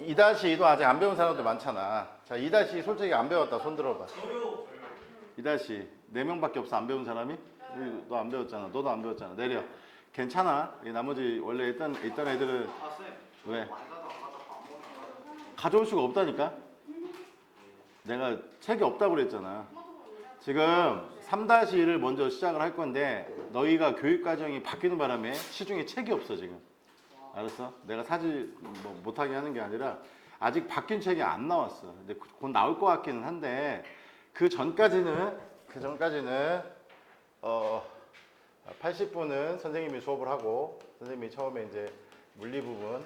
2-2도 아직 안 배운 사람도 많잖아. 자, 2- 솔직히 안 배웠다. 손 들어봐. 2- 4명밖에 없어. 안 배운 사람이? 너 안 배웠잖아. 너도 안 배웠잖아. 내려. 괜찮아. 이 나머지 원래 있던 애들은 왜? 가져올 수가 없다니까? 내가 책이 없다고 그랬잖아. 지금 3-1을 먼저 시작을 할 건데 너희가 교육 과정이 바뀌는 바람에 시중에 책이 없어 지금. 알았어? 내가 사실 뭐 못하게 하는 게 아니라 아직 바뀐 책이 안 나왔어. 근데 곧 나올 것 같기는 한데 그 전까지는 80분은 선생님이 수업을 하고 선생님이 처음에 이제 물리 부분을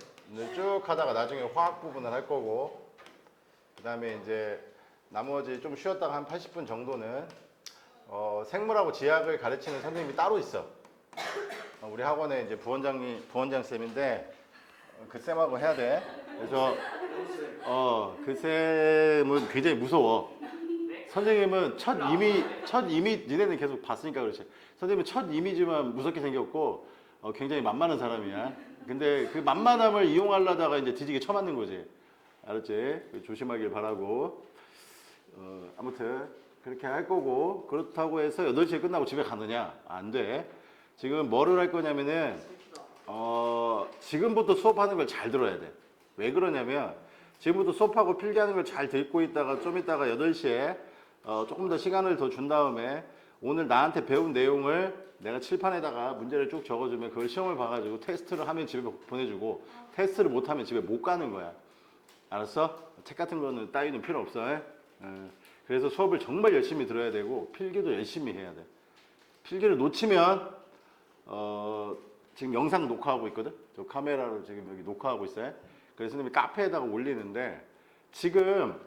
쭉 하다가 나중에 화학 부분을 할 거고 그 다음에 이제 나머지 좀 쉬었다가 한 80분 정도는 생물하고 지학을 가르치는 선생님이 따로 있어. 우리 학원에 이제 부원장 쌤인데 그 쌤하고 해야 돼. 그래서 그 쌤은 굉장히 무서워. 선생님은 첫 이미지 니네는 계속 봤으니까 그렇지. 선생님은 첫 이미지만 무섭게 생겼고 굉장히 만만한 사람이야. 근데 그 만만함을 이용하려다가 이제 뒤지게 쳐맞는 거지. 알았지? 조심하길 바라고. 아무튼 그렇게 할 거고 그렇다고 해서 8시에 끝나고 집에 가느냐? 안 돼. 지금 뭐를 할 거냐면은 지금부터 수업하는 걸 잘 들어야 돼. 왜 그러냐면 지금부터 수업하고 필기하는 걸 잘 듣고 있다가 좀 있다가 8시에 조금 더 시간을 더 준 다음에 오늘 나한테 배운 내용을 내가 칠판에다가 문제를 쭉 적어주면 그걸 시험을 봐가지고 테스트를 하면 집에 보내주고 테스트를 못하면 집에 못 가는 거야. 알았어? 책 같은 거는 따위는 필요 없어. 그래서 수업을 정말 열심히 들어야 되고 필기도 열심히 해야 돼. 필기를 놓치면 지금 영상 녹화하고 있거든. 저 카메라로 지금 여기 녹화하고 있어요. 그래서 선생님이 카페에다가 올리는데 지금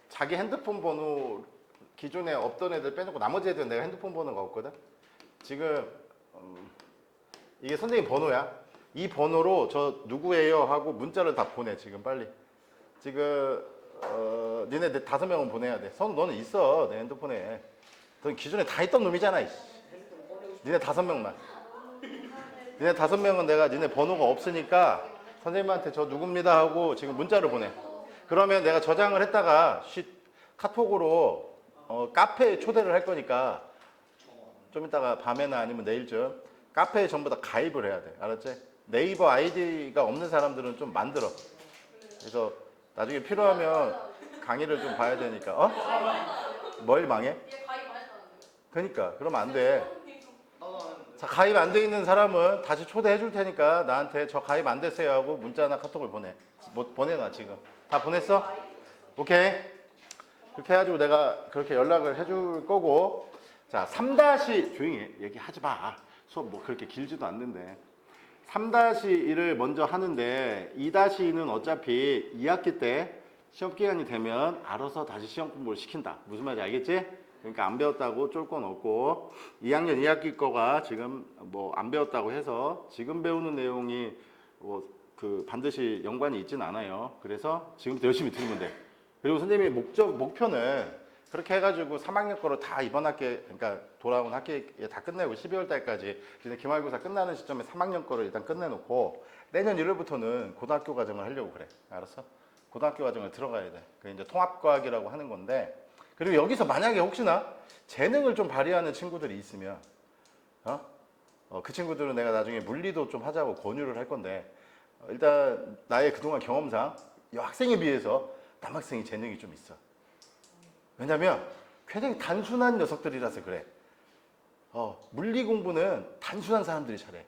자기 핸드폰 번호 기존에 없던 애들 빼놓고 나머지 애들은 내가 핸드폰 번호가 없거든. 지금 이게 선생님 번호야. 이 번호로 저 누구예요 하고 문자를 다 보내. 지금 빨리. 지금 니네 5명은 보내야 돼. 너는 있어 내 핸드폰에. 넌 기존에 다 있던 놈이잖아. 니네 5명만. 니네 5명은 내가 니네 번호가 없으니까 선생님한테 저 누굽니다 하고 지금 문자를 보내. 그러면 내가 저장을 했다가 카톡으로 카페에 초대를 할 거니까 좀 이따가 밤에나 아니면 내일쯤 카페에 전부 다 가입을 해야 돼. 알았지? 네이버 아이디가 없는 사람들은 좀 만들어. 그래서 나중에 필요하면 강의를 좀 봐야 되니까. 뭘 망해? 그러니까 그러면 안 돼. 자, 가입 안 돼 있는 사람은 다시 초대해 줄 테니까 나한테 저 가입 안 됐어요 하고 문자나 카톡을 보내. 보내놔 지금. 다 보냈어? 오케이. 그렇게 해가지고 내가 그렇게 연락을 해줄 거고. 자, 3- 조용히 해. 얘기하지 마. 수업 뭐 그렇게 길지도 않는데. 3-1을 먼저 하는데 2-2는 어차피 2학기 때 시험 기간이 되면 알아서 다시 시험 공부를 시킨다. 무슨 말인지 알겠지? 그러니까 안 배웠다고 쫄 건 없고 2학년 2학기 거가 지금 뭐 안 배웠다고 해서 지금 배우는 내용이 그 반드시 연관이 있진 않아요. 그래서 지금부터 열심히 들으면 돼. 그리고 선생님의 목표는 그렇게 해가지고 3학년 거로 다 이번 학기에, 그러니까 돌아온 학기에 다 끝내고 12월 달까지 기말고사 끝나는 시점에 3학년 거를 일단 끝내놓고 내년 1월부터는 고등학교 과정을 하려고 그래. 알았어? 고등학교 과정을 들어가야 돼. 그게 이제 통합과학이라고 하는 건데, 그리고 여기서 만약에 혹시나 재능을 좀 발휘하는 친구들이 있으면, 그 친구들은 내가 나중에 물리도 좀 하자고 권유를 할 건데, 일단 나의 그동안 경험상 여학생에 비해서 남학생이 재능이 좀 있어. 왜냐면 굉장히 단순한 녀석들이라서 그래. 물리 공부는 단순한 사람들이 잘해.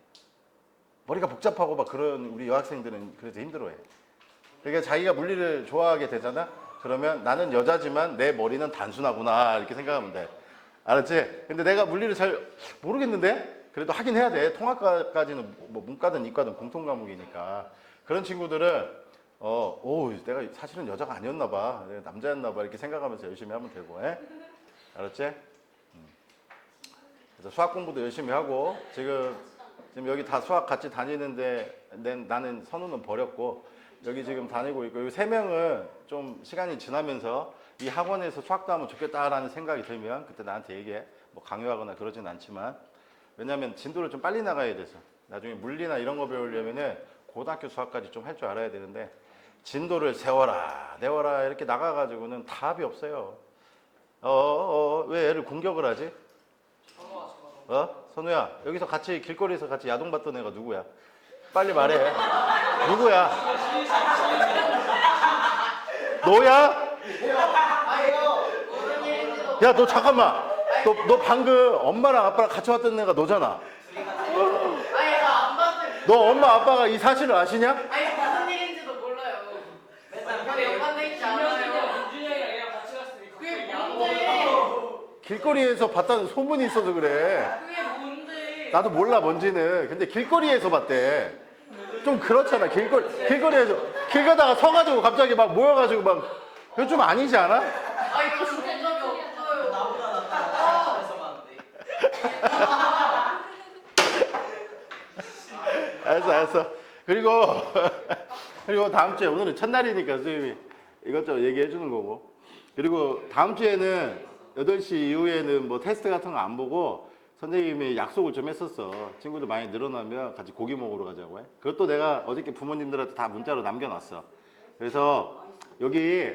머리가 복잡하고 막 그런 우리 여학생들은 그래서 힘들어해. 그러니까 자기가 물리를 좋아하게 되잖아. 그러면 나는 여자지만 내 머리는 단순하구나 이렇게 생각하면 돼. 알았지? 근데 내가 물리를 잘 모르겠는데 그래도 하긴 해야 돼. 통합과까지는 뭐 문과든 이과든 공통 과목이니까. 그런 친구들은 내가 사실은 여자가 아니었나 봐. 내가 남자였나 봐. 이렇게 생각하면서 열심히 하면 되고. 알았지? 그래서 수학 공부도 열심히 하고 지금 여기 다 수학 같이 다니는데 나는 선우는 버렸고 여기 지금 다니고 있고, 여기 3명은 좀 시간이 지나면서 이 학원에서 수학도 하면 좋겠다라는 생각이 들면 그때 나한테 얘기해. 뭐 강요하거나 그러진 않지만, 왜냐면 진도를 좀 빨리 나가야 돼서 나중에 물리나 이런 거 배우려면은 고등학교 수학까지 좀 할 줄 알아야 되는데 진도를 세워라 내워라 이렇게 나가가지고는 답이 없어요. 왜 애를 공격을 하지? 선우야 여기서 같이 길거리에서 같이 야동 봤던 애가 누구야? 빨리 말해. 누구야? 너야? 야 너 잠깐만 너 방금 엄마랑 아빠랑 같이 왔던 애가 너잖아. 너 엄마 아빠가 이 사실을 아시냐? 아니 무슨 일인지도 몰라요. 근데 연관돼 있지 않아요. 민준이 형이랑 얘랑 같이 갔으니까. 그게 뭔데? 길거리에서 봤다는 소문이 있어서 그래. 그게 뭔데? 나도 몰라 뭔지는. 근데 길거리에서 봤대. 좀 그렇잖아. 길거리에서 길 가다가 서가지고 갑자기 막 모여가지고 막 그거 좀 아니지 않아? 아 이거 본 적이 없어요. 나보다 낫다. 에서 봤는데. 알았어. 그리고 다음 주에 오늘은 첫날이니까 선생님이 이것저것 얘기해 주는 거고. 그리고 다음 주에는 8시 이후에는 뭐 테스트 같은 거 안 보고 선생님이 약속을 좀 했었어. 친구들 많이 늘어나면 같이 고기 먹으러 가자고 해. 그것도 내가 어저께 부모님들한테 다 문자로 남겨놨어. 그래서 여기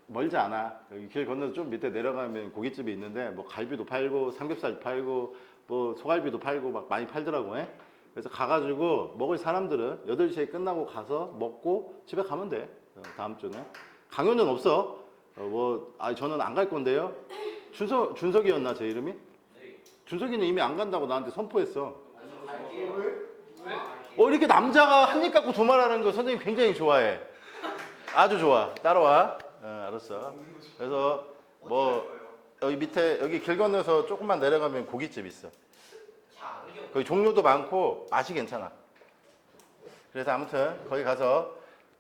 멀지 않아. 여기 길 건너서 좀 밑에 내려가면 고깃집이 있는데 뭐 갈비도 팔고 삼겹살 팔고 뭐 소갈비도 팔고 막 많이 팔더라고. 해. 그래서 가가지고 먹을 사람들은 8시에 끝나고 가서 먹고 집에 가면 돼. 다음 주는. 강요는 없어. 저는 안 갈 건데요. 준석이었나 제 이름이? 준석이는 이미 안 간다고 나한테 선포했어. 이렇게 남자가 한 입 갖고 도말하는 거 선생님 굉장히 좋아해. 아주 좋아. 따라와. 알았어. 그래서 뭐 여기 밑에 여기 길 건너서 조금만 내려가면 고깃집 있어. 거기 종류도 많고 맛이 괜찮아. 그래서 아무튼 거기 가서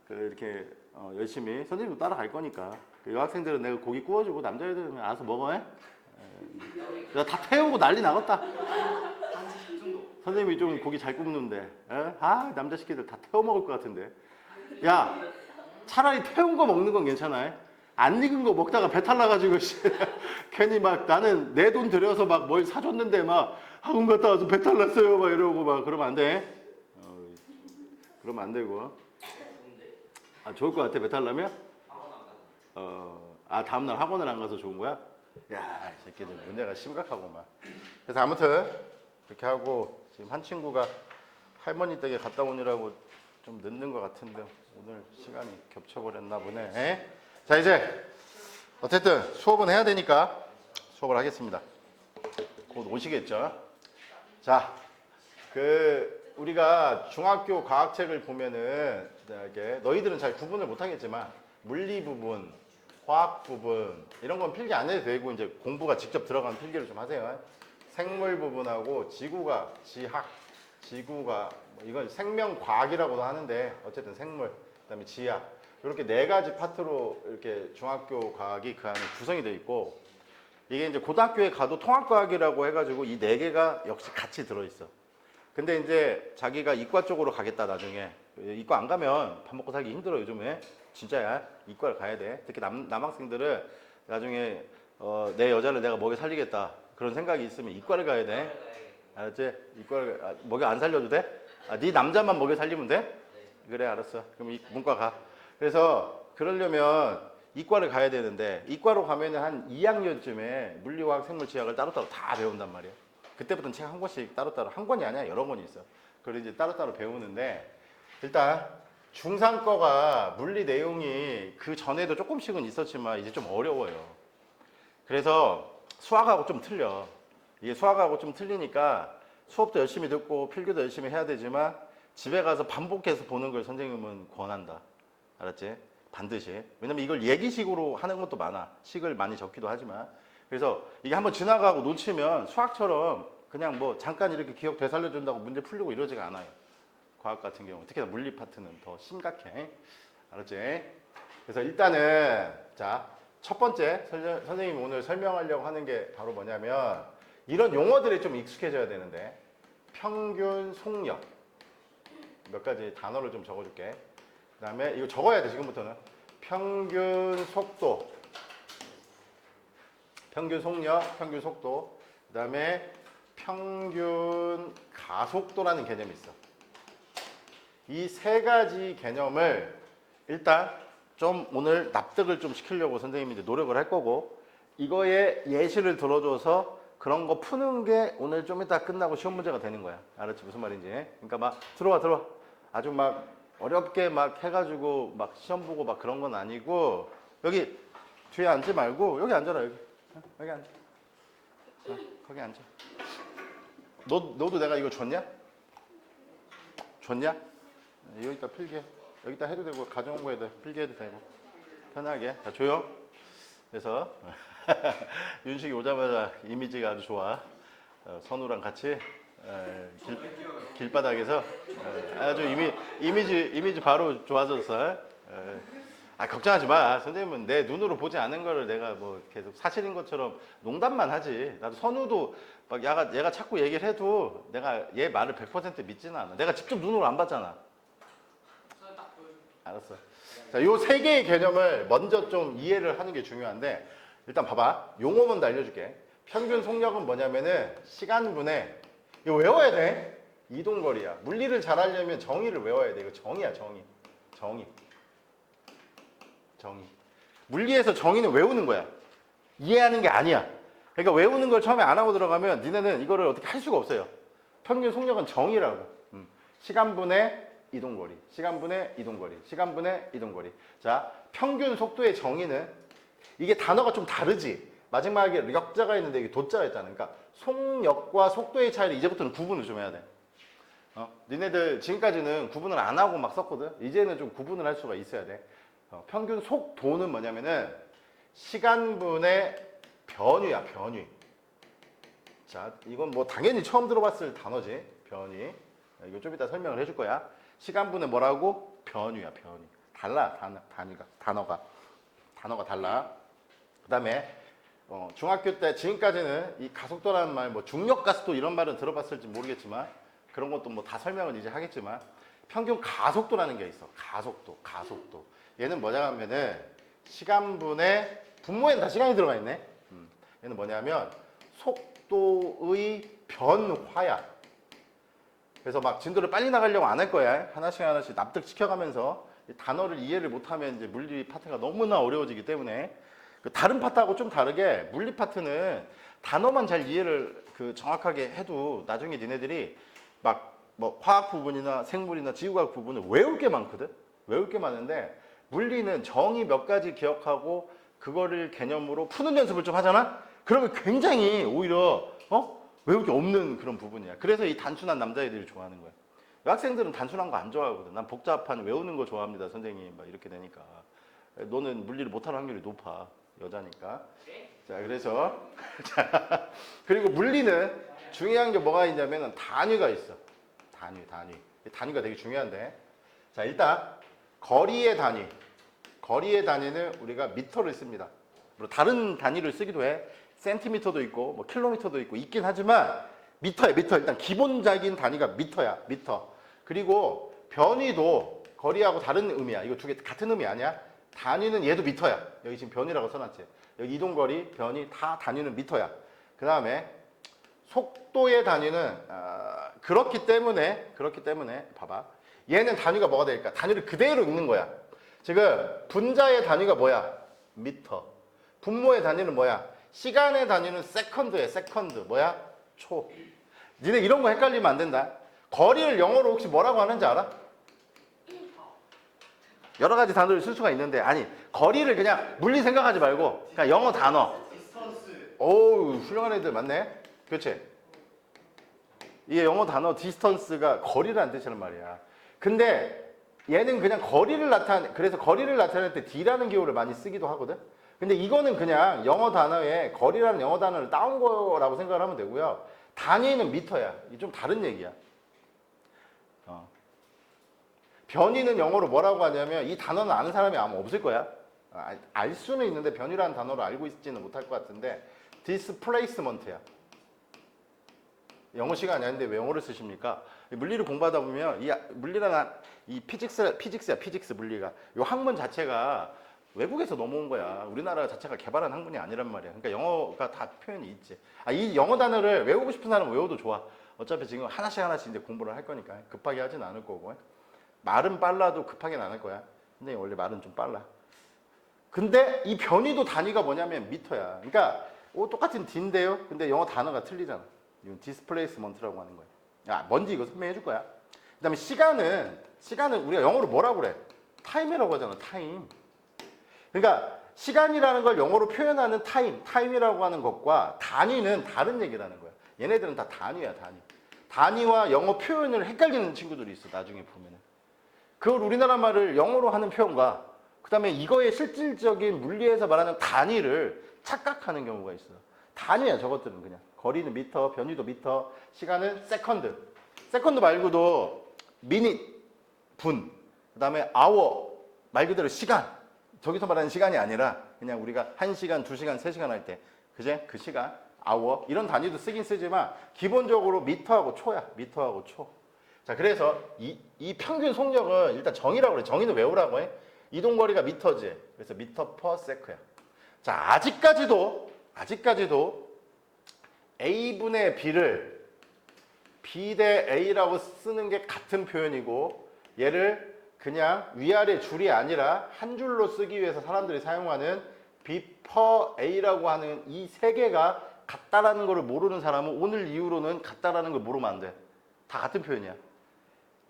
이렇게 열심히 선생님도 따라갈 거니까 여학생들은 내가 고기 구워주고 남자애들은 알아서 먹어. 해? 내가 다 태우고 난리 나갔다. 선생님이 좀 고기 잘 굽는데 남자 새끼들 다 태워 먹을 것 같은데. 야 차라리 태운 거 먹는 건 괜찮아. 안 익은 거 먹다가 배탈 나가지고 괜히 막 나는 내 돈 들여서 막 뭘 사줬는데 막 학원 갔다 와서 배탈 났어요 막 이러고 막 그러면 안 돼. 그러면 안 되고. 좋을 것 같아 배탈 나면? 다음날 학원을 안 가서 좋은 거야? 야, 이 새끼들 문제가 심각하구만. 그래서 아무튼 그렇게 하고 지금 한 친구가 할머니 댁에 갔다 오느라고 좀 늦는 것 같은데 오늘 시간이 겹쳐버렸나 보네. 에? 자 이제 어쨌든 수업은 해야 되니까 수업을 하겠습니다. 곧 오시겠죠? 자, 우리가 중학교 과학책을 보면은 이렇게 너희들은 잘 구분을 못하겠지만 물리 부분, 화학 부분 이런 건 필기 안 해도 되고 이제 공부가 직접 들어가는 필기를 좀 하세요. 생물 부분하고 지구가 지구가 이건 생명과학이라고도 하는데 어쨌든 생물, 그다음에 지학 이렇게 4가지 파트로 이렇게 중학교 과학이 그 안에 구성이 되어 있고 이게 이제 고등학교에 가도 통합과학이라고 해가지고 이 4개가 역시 같이 들어있어. 근데 이제 자기가 이과 쪽으로 가겠다 나중에 이과 안 가면 밥 먹고 살기 힘들어 요즘에. 진짜야. 이과를 가야 돼. 특히 남학생들은 나중에 내 여자를 내가 먹여 살리겠다 그런 생각이 있으면 이과를 가야 돼. 알았지? 이과를 먹여 안 살려도 돼? 네 남자만 먹여 살리면 돼? 그래 알았어. 그럼 문과 가. 그래서 그러려면 이과를 가야 되는데 이과로 가면 한 2학년쯤에 물리화학 생물지학을 따로따로 다 배운단 말이야. 그때부터는 책 한 권씩 따로따로 한 권이 아니야 여러 권이 있어. 그걸 이제 따로따로 배우는데 일단 중3 거가 물리 내용이 그 전에도 조금씩은 있었지만 이제 좀 어려워요. 그래서 수학하고 좀 틀려. 이게 수학하고 좀 틀리니까 수업도 열심히 듣고 필기도 열심히 해야 되지만 집에 가서 반복해서 보는 걸 선생님은 권한다. 알았지? 반드시. 왜냐면 이걸 얘기식으로 하는 것도 많아. 식을 많이 적기도 하지만. 그래서 이게 한번 지나가고 놓치면 수학처럼 그냥 뭐 잠깐 이렇게 기억 되살려준다고 문제 풀리고 이러지가 않아요. 과학 같은 경우 특히나 물리 파트는 더 심각해. 알았지? 그래서 일단은 자, 첫 번째 선생님이 오늘 설명하려고 하는 게 바로 뭐냐면 이런 용어들이 좀 익숙해져야 되는데 평균 속력 몇 가지 단어를 좀 적어줄게. 그 다음에 이거 적어야 돼 지금부터는. 평균 속도, 평균 속력, 평균 속도. 그 다음에 평균 가속도라는 개념이 있어. 이 세 가지 개념을 일단 좀 오늘 납득을 좀 시키려고 선생님이 이제 노력을 할 거고, 이거에 예시를 들어줘서 그런 거 푸는 게 오늘 좀 이따 끝나고 시험 문제가 되는 거야. 알았지? 무슨 말인지. 그러니까 막 들어와. 아주 막 어렵게 막 해가지고 막 시험 보고 막 그런 건 아니고, 여기 뒤에 앉지 말고 여기 앉아라. 여기 앉아. 거기 앉아. 너도 내가 이거 줬냐? 여기다 필기해. 여기다 해도 되고 가져온 거에다 필기해도 되고 편하게. 자, 조용. 그래서 윤식이 오자마자 이미지가 아주 좋아. 선우랑 같이 길바닥에서 아주 이미지 바로 좋아졌어. 걱정하지 마. 선생님은 내 눈으로 보지 않은 거를 내가 뭐 계속 사실인 것처럼 농담만 하지. 나도 선우도 막 얘가 자꾸 얘기를 해도 내가 얘 말을 100% 믿지는 않아. 내가 직접 눈으로 안 봤잖아. 알았어. 자, 요 세 개의 개념을 먼저 좀 이해를 하는 게 중요한데, 일단 봐봐. 용어 먼저 알려줄게. 평균 속력은 뭐냐면은 시간분의, 이거 외워야 돼. 이동거리야. 물리를 잘 하려면 정의를 외워야 돼. 이거 정의야, 정의. 물리에서 정의는 외우는 거야. 이해하는 게 아니야. 그러니까 외우는 걸 처음에 안 하고 들어가면 니네는 이거를 어떻게 할 수가 없어요. 평균 속력은 정의라고. 시간분의 이동거리. 자, 평균 속도의 정의는, 이게 단어가 좀 다르지. 마지막에 역자가 있는데 이게 도자가 있잖아. 그러니까 속력과 속도의 차이를 이제부터는 구분을 좀 해야 돼. 니네들 지금까지는 구분을 안 하고 막 썼거든. 이제는 좀 구분을 할 수가 있어야 돼. 평균 속도는 뭐냐면은 시간분의 변위야, 변위. 자, 이건 뭐 당연히 처음 들어봤을 단어지. 변위. 이거 좀 이따 설명을 해줄 거야. 시간분의 뭐라고? 변위야, 변위. 달라, 단어가 달라. 그 다음에 중학교 때 지금까지는 이 가속도라는 말, 뭐 중력 가속도 이런 말은 들어봤을지 모르겠지만, 그런 것도 뭐 다 설명을 이제 하겠지만, 평균 가속도라는 게 있어. 가속도. 얘는 뭐냐면은 시간분의, 분모에는 다 시간이 들어가 있네. 얘는 뭐냐면 속도의 변화야. 그래서 막 진도를 빨리 나가려고 안 할 거야. 하나씩 납득시켜가면서 단어를 이해를 못하면 이제 물리 파트가 너무나 어려워지기 때문에, 다른 파트하고 좀 다르게 물리 파트는 단어만 잘 이해를 정확하게 해도 나중에 니네들이 막 뭐 화학 부분이나 생물이나 지구과학 부분을 외울 게 많거든. 외울 게 많은데 물리는 정의 몇 가지 기억하고 그거를 개념으로 푸는 연습을 좀 하잖아. 그러면 굉장히 오히려 외울 게 없는 그런 부분이야. 그래서 이 단순한 남자애들이 좋아하는 거야. 여학생들은 단순한 거 안 좋아하거든. 난 복잡한 외우는 거 좋아합니다, 선생님. 막 이렇게 되니까. 너는 물리를 못할 확률이 높아. 여자니까. 자, 그래서 자, 그리고 물리는 중요한 게 뭐가 있냐면 단위가 있어. 단위가 되게 중요한데. 자, 일단 거리의 단위는 우리가 미터를 씁니다. 물론 다른 단위를 쓰기도 해. 센티미터도 있고 뭐 킬로미터도 있고 있긴 하지만 미터야. 일단 기본적인 단위가 미터야. 미터. 그리고 변위도 거리하고 다른 의미야. 이거 두 개 같은 의미 아니야. 단위는 얘도 미터야. 여기 지금 변위라고 써놨지. 여기 이동거리, 변위 다 단위는 미터야. 그 다음에 속도의 단위는 그렇기 때문에 봐봐. 얘는 단위가 뭐가 될까? 단위를 그대로 읽는 거야. 지금 분자의 단위가 뭐야? 미터. 분모의 단위는 뭐야? 시간의 단위는 세컨드야. 뭐야? 초. 니네 이런 거 헷갈리면 안 된다. 거리를 영어로 혹시 뭐라고 하는지 알아? 여러 가지 단어를 쓸 수가 있는데, 아니, 거리를 그냥 물리 생각하지 말고 그냥 영어 단어. 오우, 훌륭한 애들 많네. 그렇지? 이게 영어 단어 디스턴스가 거리라는 뜻이란 말이야. 근데 얘는 그냥 그래서 거리를 나타낼 때 D라는 기호를 많이 쓰기도 하거든. 근데 이거는 그냥 영어 단어에 거리라는 영어 단어를 따온 거라고 생각을 하면 되고요. 단위는 미터야. 이게 좀 다른 얘기야. 변위는 영어로 뭐라고 하냐면, 이 단어는 아는 사람이 아마 없을 거야. 알 수는 있는데 변위라는 단어를 알고 있지는 못할 것 같은데, 디스플레이스먼트야. 영어 시간이 아닌데 왜 영어를 쓰십니까? 물리를 공부하다 보면 물리라는 이 피직스야. 물리가. 이 학문 자체가 외국에서 넘어온 거야. 우리나라 자체가 개발한 학문이 아니란 말이야. 그러니까 영어가 다 표현이 있지. 이 영어 단어를 외우고 싶은 사람은 외워도 좋아. 어차피 지금 하나씩 이제 공부를 할 거니까 급하게 하진 않을 거고. 말은 빨라도 급하게는 안 할 거야. 선생님 원래 말은 좀 빨라. 근데 이 변이도 단위가 뭐냐면 미터야. 그러니까 똑같은 D인데요. 근데 영어 단어가 틀리잖아. 이건 디스플레이스먼트라고 하는 거야. 야, 뭔지 이거 설명해 줄 거야. 그다음에 시간은 우리가 영어로 뭐라고 그래? 타임이라고 하잖아. 타임. 그러니까 시간이라는 걸 영어로 표현하는 타임이라고 하는 것과 단위는 다른 얘기라는 거야. 얘네들은 다 단위야, 단위. 단위와 영어 표현을 헷갈리는 친구들이 있어. 나중에 보면은. 그걸 우리나라 말을 영어로 하는 표현과 그다음에 이거의 실질적인 물리에서 말하는 단위를 착각하는 경우가 있어. 단위야, 저것들은 그냥. 거리는 미터, 변위도 미터, 시간은 세컨드. 세컨드 말고도 미닛, 분, 그다음에 아워, 말 그대로 시간. 저기서 말하는 시간이 아니라 그냥 우리가 1시간, 2시간, 3시간 할 때 그제? 그 시간, 아워 이런 단위도 쓰긴 쓰지만 기본적으로 미터하고 초야. 미터하고 초. 자, 그래서 이 평균 속력은 일단 정의라고 그래. 정의는 외우라고 해. 이동거리가 미터지. 그래서 미터 퍼 세크야. 자, 아직까지도 A분의 B를 B 대 A라고 쓰는 게 같은 표현이고 얘를 그냥 위아래 줄이 아니라 한 줄로 쓰기 위해서 사람들이 사용하는 B per A라고 하는 이 세 개가 같다라는 것을 모르는 사람은 오늘 이후로는 같다라는 걸 모르면 안 돼. 다 같은 표현이야.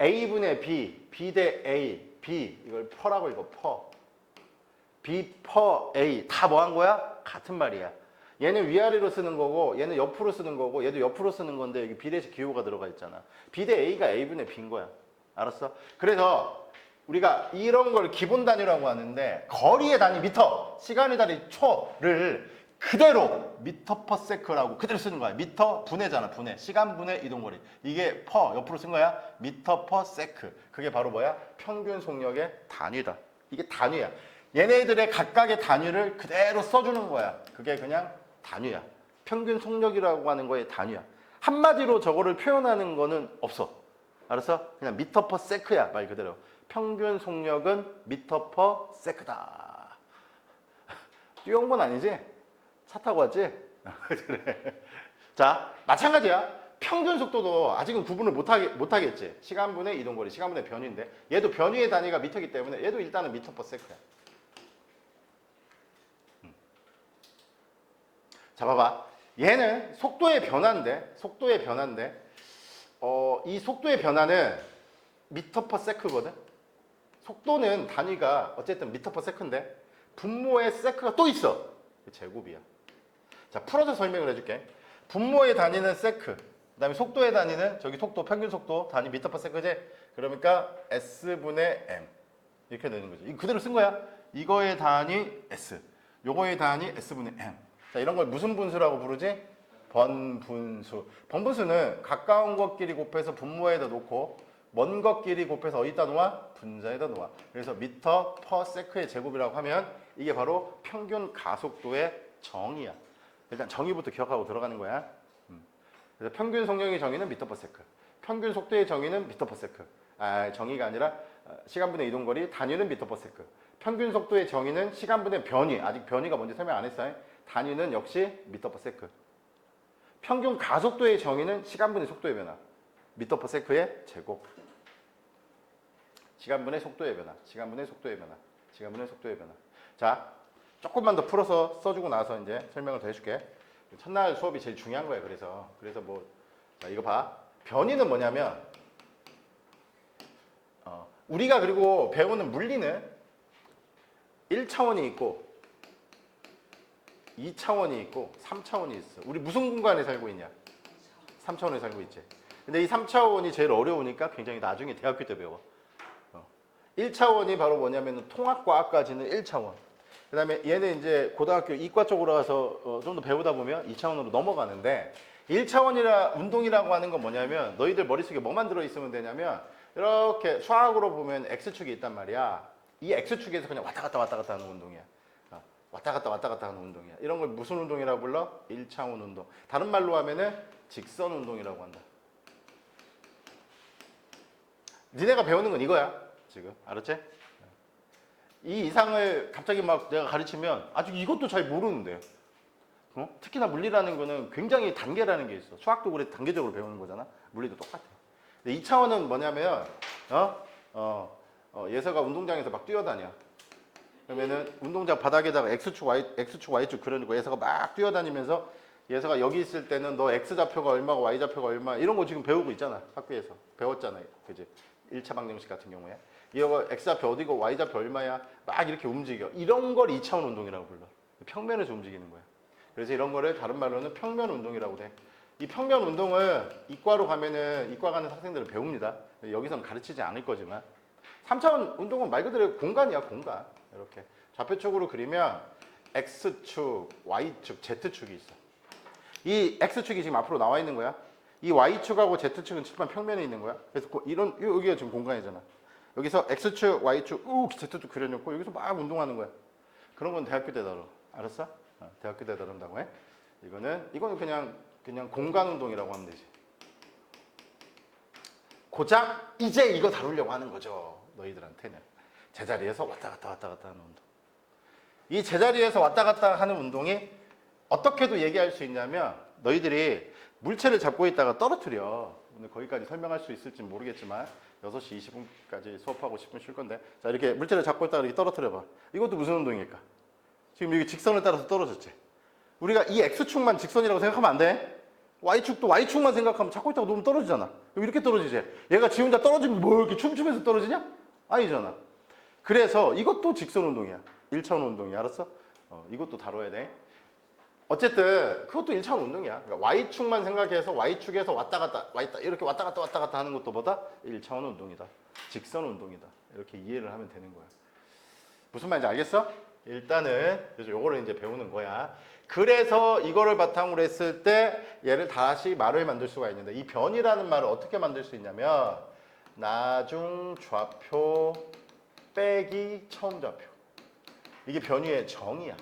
A분의 B, B 대 A, B 이걸 per라고 읽어. per. B per A 다 뭐 한 거야? 같은 말이야. 얘는 위아래로 쓰는 거고 얘는 옆으로 쓰는 거고 얘도 옆으로 쓰는 건데 여기 비례식 기호가 들어가 있잖아. B 대 A가 A분의 B인 거야. 알았어? 그래서 우리가 이런 걸 기본 단위라고 하는데 거리의 단위 미터, 시간의 단위 초를 그대로 미터 퍼 세크라고 그대로 쓰는 거야. 미터 분해잖아. 분해. 시간 분해 이동거리. 이게 퍼 옆으로 쓴 거야. 미터 퍼 세크. 그게 바로 뭐야? 평균 속력의 단위다. 이게 단위야. 얘네들의 각각의 단위를 그대로 써주는 거야. 그게 그냥 단위야. 평균 속력이라고 하는 거의 단위야. 한마디로 저거를 표현하는 거는 없어. 알았어? 그냥 미터 퍼 세크야. 말 그대로. 평균 속력은 미터 퍼 세크다. 뛰어온 건 아니지? 차 타고 왔지? 그래. 자, 마찬가지야. 평균 속도도 아직은 구분을 못하겠지. 시간분의 이동거리, 시간분의 변위인데 얘도 변위의 단위가 미터이기 때문에 얘도 일단은 미터 퍼 세크야. 자, 봐봐. 얘는 속도의 변화인데 이 속도의 변화는 미터 퍼 세크거든. 속도는 단위가 어쨌든 미터 퍼 세크인데 분모의 세크가 또 있어. 제곱이야. 자, 풀어서 설명을 해줄게. 분모의 단위는 세크. 그다음에 속도의 단위는 저기 속도 평균 속도 단위 미터 퍼 세크지. 그러니까 S분의 M 이렇게 되는 거지. 이거 그대로 쓴 거야. 이거의 단위 S, 요거의 단위 S분의 M. 자, 이런 걸 무슨 분수라고 부르지? 번분수. 번분수는 가까운 것끼리 곱해서 분모에다 놓고 먼 것끼리 곱해서 어디다 놓아? 분자에다 놓아. 그래서 미터 퍼 세크의 제곱이라고 하면 이게 바로 평균 가속도의 정의야. 일단 정의부터 기억하고 들어가는 거야. 그래서 평균 속력의 정의는 미터 퍼 세크. 평균 속도의 정의는 미터 퍼 세크. 정의가 아니라 시간분의 이동거리 단위는 미터 퍼 세크. 평균 속도의 정의는 시간분의 변위. 아직 변위가 뭔지 설명 안 했어요. 단위는 역시 미터 퍼 세크. 평균 가속도의 정의는 시간분의 속도의 변화. 미터 퍼 세크의 제곱. 시간분의 속도의 변화. 시간분의 속도의 변화. 시간분의 속도의 변화. 자, 조금만 더 풀어서 써주고 나서 이제 설명을 더 해줄게. 첫날 수업이 제일 중요한 거야. 그래서 뭐, 자, 이거 봐. 변위는 뭐냐면, 우리가 그리고 배우는 물리는 1차원이 있고, 2차원이 있고, 3차원이 있어. 우리 무슨 공간에 살고 있냐? 3차원에 살고 있지. 근데 이 3차원이 제일 어려우니까 굉장히 나중에 대학교 때 배워. 1차원이 바로 뭐냐면 통합과학까지는 1차원. 그 다음에 얘는 이제 고등학교 이과 쪽으로 가서 좀 더 배우다 보면 2차원으로 넘어가는데 1차원이라 운동이라고 하는 건 뭐냐면 너희들 머릿속에 뭐만 들어있으면 되냐면 이렇게 수학으로 보면 X축이 있단 말이야. 이 X축에서 그냥 왔다 갔다 하는 운동이야. 왔다 갔다 하는 운동이야. 이런 걸 무슨 운동이라고 불러? 1차원 운동. 다른 말로 하면은 직선 운동이라고 한다. 니네가 배우는 건 이거야. 지금 알았지? 이 이상을 갑자기 막 내가 가르치면 아직 이것도 잘 모르는데요. 특히나 물리라는 거는 굉장히 단계라는 게 있어. 수학도 그래 단계적으로 배우는 거잖아. 물리도 똑같아. 근데 2차원은 뭐냐면 예서가 운동장에서 막 뛰어다녀. 그러면은 운동장 바닥에다가 X축, Y축 그려놓고 예서가 막 뛰어다니면서 예서가 여기 있을 때는 너 X좌표가 얼마고 Y좌표가 얼마 이런 거 지금 배우고 있잖아. 학교에서. 배웠잖아요. 그지? 1차 방정식 같은 경우에. 이거 X좌표 어디고 Y좌표 얼마야? 막 이렇게 움직여. 이런 걸 2차원 운동이라고 불러. 평면에서 움직이는 거야. 그래서 이런 거를 다른 말로는 평면 운동이라고 돼. 이 평면 운동을 이과로 가면은 이과 가는 학생들은 배웁니다. 여기서는 가르치지 않을 거지만 3차원 운동은 말 그대로 공간이야, 공간. 이렇게 좌표축으로 그리면 X축, Y축, Z축이 있어. 이 X축이 지금 앞으로 나와 있는 거야. 이 Y축하고 Z축은 칠판 평면에 있는 거야. 그래서 이런 여기가 지금 공간이잖아. 여기서 X축, Y축, Z축 그려놓고 여기서 막 운동하는 거야. 그런 건 대학교 때 다뤄. 알았어? 대학교 때 다룬다고 해. 이거는 그냥 공간 운동이라고 하면 되지. 고작 이제 이거 다루려고 하는 거죠. 너희들한테는. 제자리에서 왔다 갔다 하는 운동. 이 제자리에서 왔다 갔다 하는 운동이 어떻게도 얘기할 수 있냐면 너희들이 물체를 잡고 있다가 떨어뜨려. 오늘 거기까지 설명할 수 있을지 모르겠지만 6시 20분까지 수업하고 10분 쉴 건데 자 이렇게 물체를 잡고 있다가 이렇게 떨어뜨려봐. 이것도 무슨 운동일까? 지금 여기 직선을 따라서 떨어졌지. 우리가 이 X축만 직선이라고 생각하면 안 돼. Y축도 Y축만 생각하면 잡고 있다가 너무 떨어지잖아. 이렇게 떨어지지. 얘가 지 혼자 떨어지면 뭐 이렇게 춤추면서 떨어지냐? 아니잖아. 그래서 이것도 직선 운동이야. 1차원 운동이야. 알았어? 이것도 다뤄야 돼. 어쨌든 그것도 1차원 운동이야. 그러니까 Y축만 생각해서 Y축에서 왔다 갔다 이렇게 왔다 갔다 하는 것도 보다 1차원 운동이다. 직선 운동이다. 이렇게 이해를 하면 되는 거야. 무슨 말인지 알겠어? 일단은 그래서 요거를 이제 배우는 거야. 그래서 이거를 바탕으로 했을 때 얘를 다시 말을 만들 수가 있는데 이 변이라는 말을 어떻게 만들 수 있냐면 나중 좌표 빼기 처음 좌표. 이게 변위의 정의야.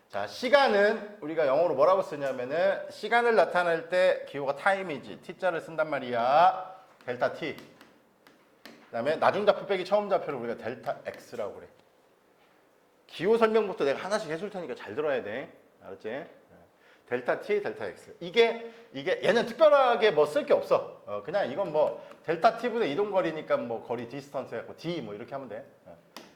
자, 시간은 우리가 영어로 뭐라고 쓰냐면은 시간을 나타낼 때 기호가 타임이지. t자를 쓴단 말이야. 델타 t. 그다음에 나중 좌표 빼기 처음 좌표를 우리가 델타 x라고 그래. 기호 설명부터 내가 하나씩 해줄 테니까 잘 들어야 돼. 알았지? 델타 t, 델타 x. 이게 얘는 특별하게 뭐 쓸 게 없어. 그냥 이건 뭐 델타 t분의 이동거리니까 뭐 거리 디스턴스 해갖고 d 뭐 이렇게 하면 돼.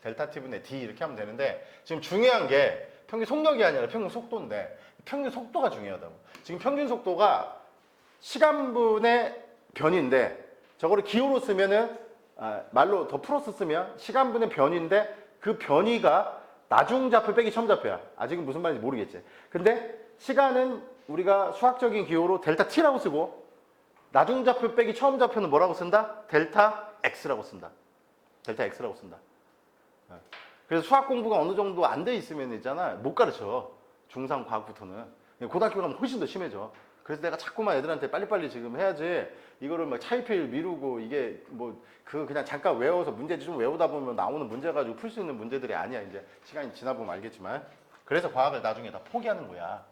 델타 t분의 d 이렇게 하면 되는데 지금 중요한 게 평균 속력이 아니라 평균 속도인데 평균 속도가 중요하다고. 지금 평균 속도가 시간분의 변인데 저거를 기호로 쓰면은 말로 더 풀어서 쓰면 시간분의 변인데 그 변이가 나중 좌표 빼기 처음 좌표야. 아직은 무슨 말인지 모르겠지. 근데 시간은 우리가 수학적인 기호로 델타 t라고 쓰고 나중 좌표 빼기 처음 좌표는 뭐라고 쓴다? 델타 x라고 쓴다. 델타 x라고 쓴다. 그래서 수학 공부가 어느 정도 안 돼 있으면 있잖아. 못 가르쳐. 중3 과학부터는. 고등학교 가면 훨씬 더 심해져. 그래서 내가 자꾸만 애들한테 빨리빨리 지금 해야지 이거를 막 차이필 미루고 이게 뭐 그냥 잠깐 외워서 문제 좀 외우다 보면 나오는 문제 가지고 풀 수 있는 문제들이 아니야. 이제 시간이 지나보면 알겠지만. 그래서 과학을 나중에 다 포기하는 거야.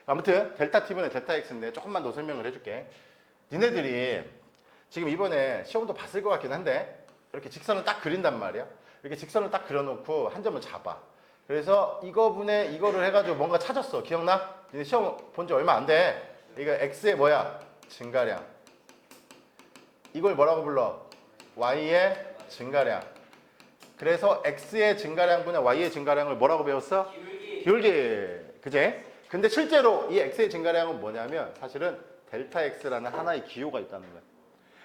아무튼 델타 t분의 델타 x인데 조금만 더 설명을 해줄게. 니네들이 지금 이번에 시험도 봤을 것 같긴 한데 이렇게 직선을 딱 그린단 말이야. 이렇게 직선을 딱 그려놓고 한 점을 잡아. 그래서 이거분의 이거를 해가지고 뭔가 찾았어. 기억나? 니네 시험 본 지 얼마 안 돼. 이거 x의 뭐야? 증가량. 이걸 뭐라고 불러? y의 증가량. 그래서 x의 증가량분의 y의 증가량을 뭐라고 배웠어? 기울기. 그제? 근데 실제로 이 x의 증가량은 뭐냐면 사실은 델타 x라는 하나의 기호가 있다는 거야.